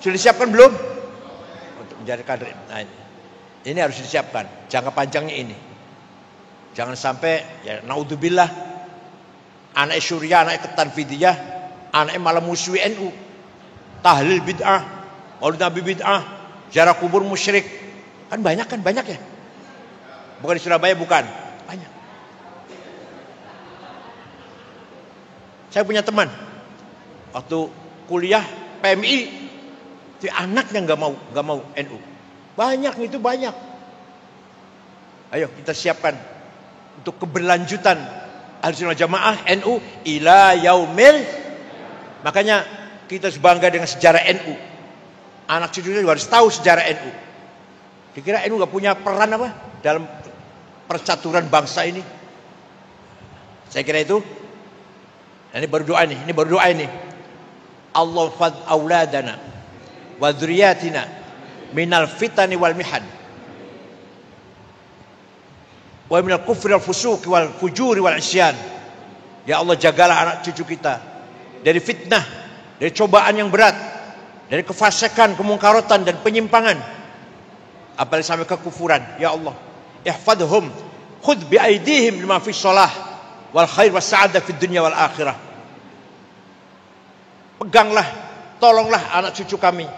Sudah disiapkan belum? Untuk menjadi kader. Nah, ini harus disiapkan. Jangka panjangnya ini. Jangan sampai ya naudzubillah anak Syuriah, anak Ketanfidiyah, anak malah musuhi NU. Tahlil bid'ah, Maulid Nabi bid'ah, ziarah kubur musyrik. Kan banyak ya. Bukan di Surabaya bukan. Banyak. Saya punya teman waktu kuliah PMI, si anaknya nggak mau NU. Banyak. Ayo kita siapkan untuk keberlanjutan Ahlussunnah Jamaah NU ila yaumil. Makanya kita harus bangga dengan sejarah NU. Anak cucunya juga harus tahu sejarah NU. Kira-kira NU nggak punya peran apa dalam percaturan bangsa ini? Saya kira itu. Ini baru doa ini. Allah fad auladana wa dzurriyyatina minal fitani wal mihan wa minal kufri wal fusuq wal fujuri wal isyan. Ya Allah, jagalah anak cucu kita dari fitnah, dari cobaan yang berat, dari kefasikan, kemungkarotan dan penyimpangan, apalagi sampai kekufuran. Ya Allah, ihfadhum khudh bi aidihim lima fi shalah wal khair was sa'adah fid dunya wal akhirah. Peganglah, tolonglah anak cucu kami.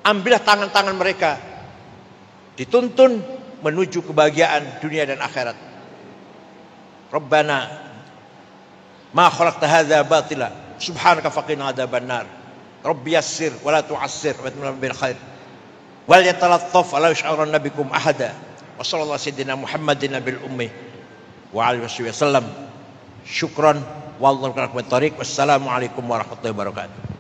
ambillah tangan-tangan mereka, dituntun menuju kebahagiaan dunia dan akhirat. Rabbana ma khalaqta hadza batila subhanaka faqina adzabannar. Rabbi yassir wa la tu'assir wa atimma bil khair. Wal yatalattaf wa la yash'uranna bikum ahada. Wa sallallahu sayyidina Muhammadin nabil ummi wa alihi wasallam. Syukran wallahu a'lam. Wassalamu alaikum warahmatullahi wabarakatuh.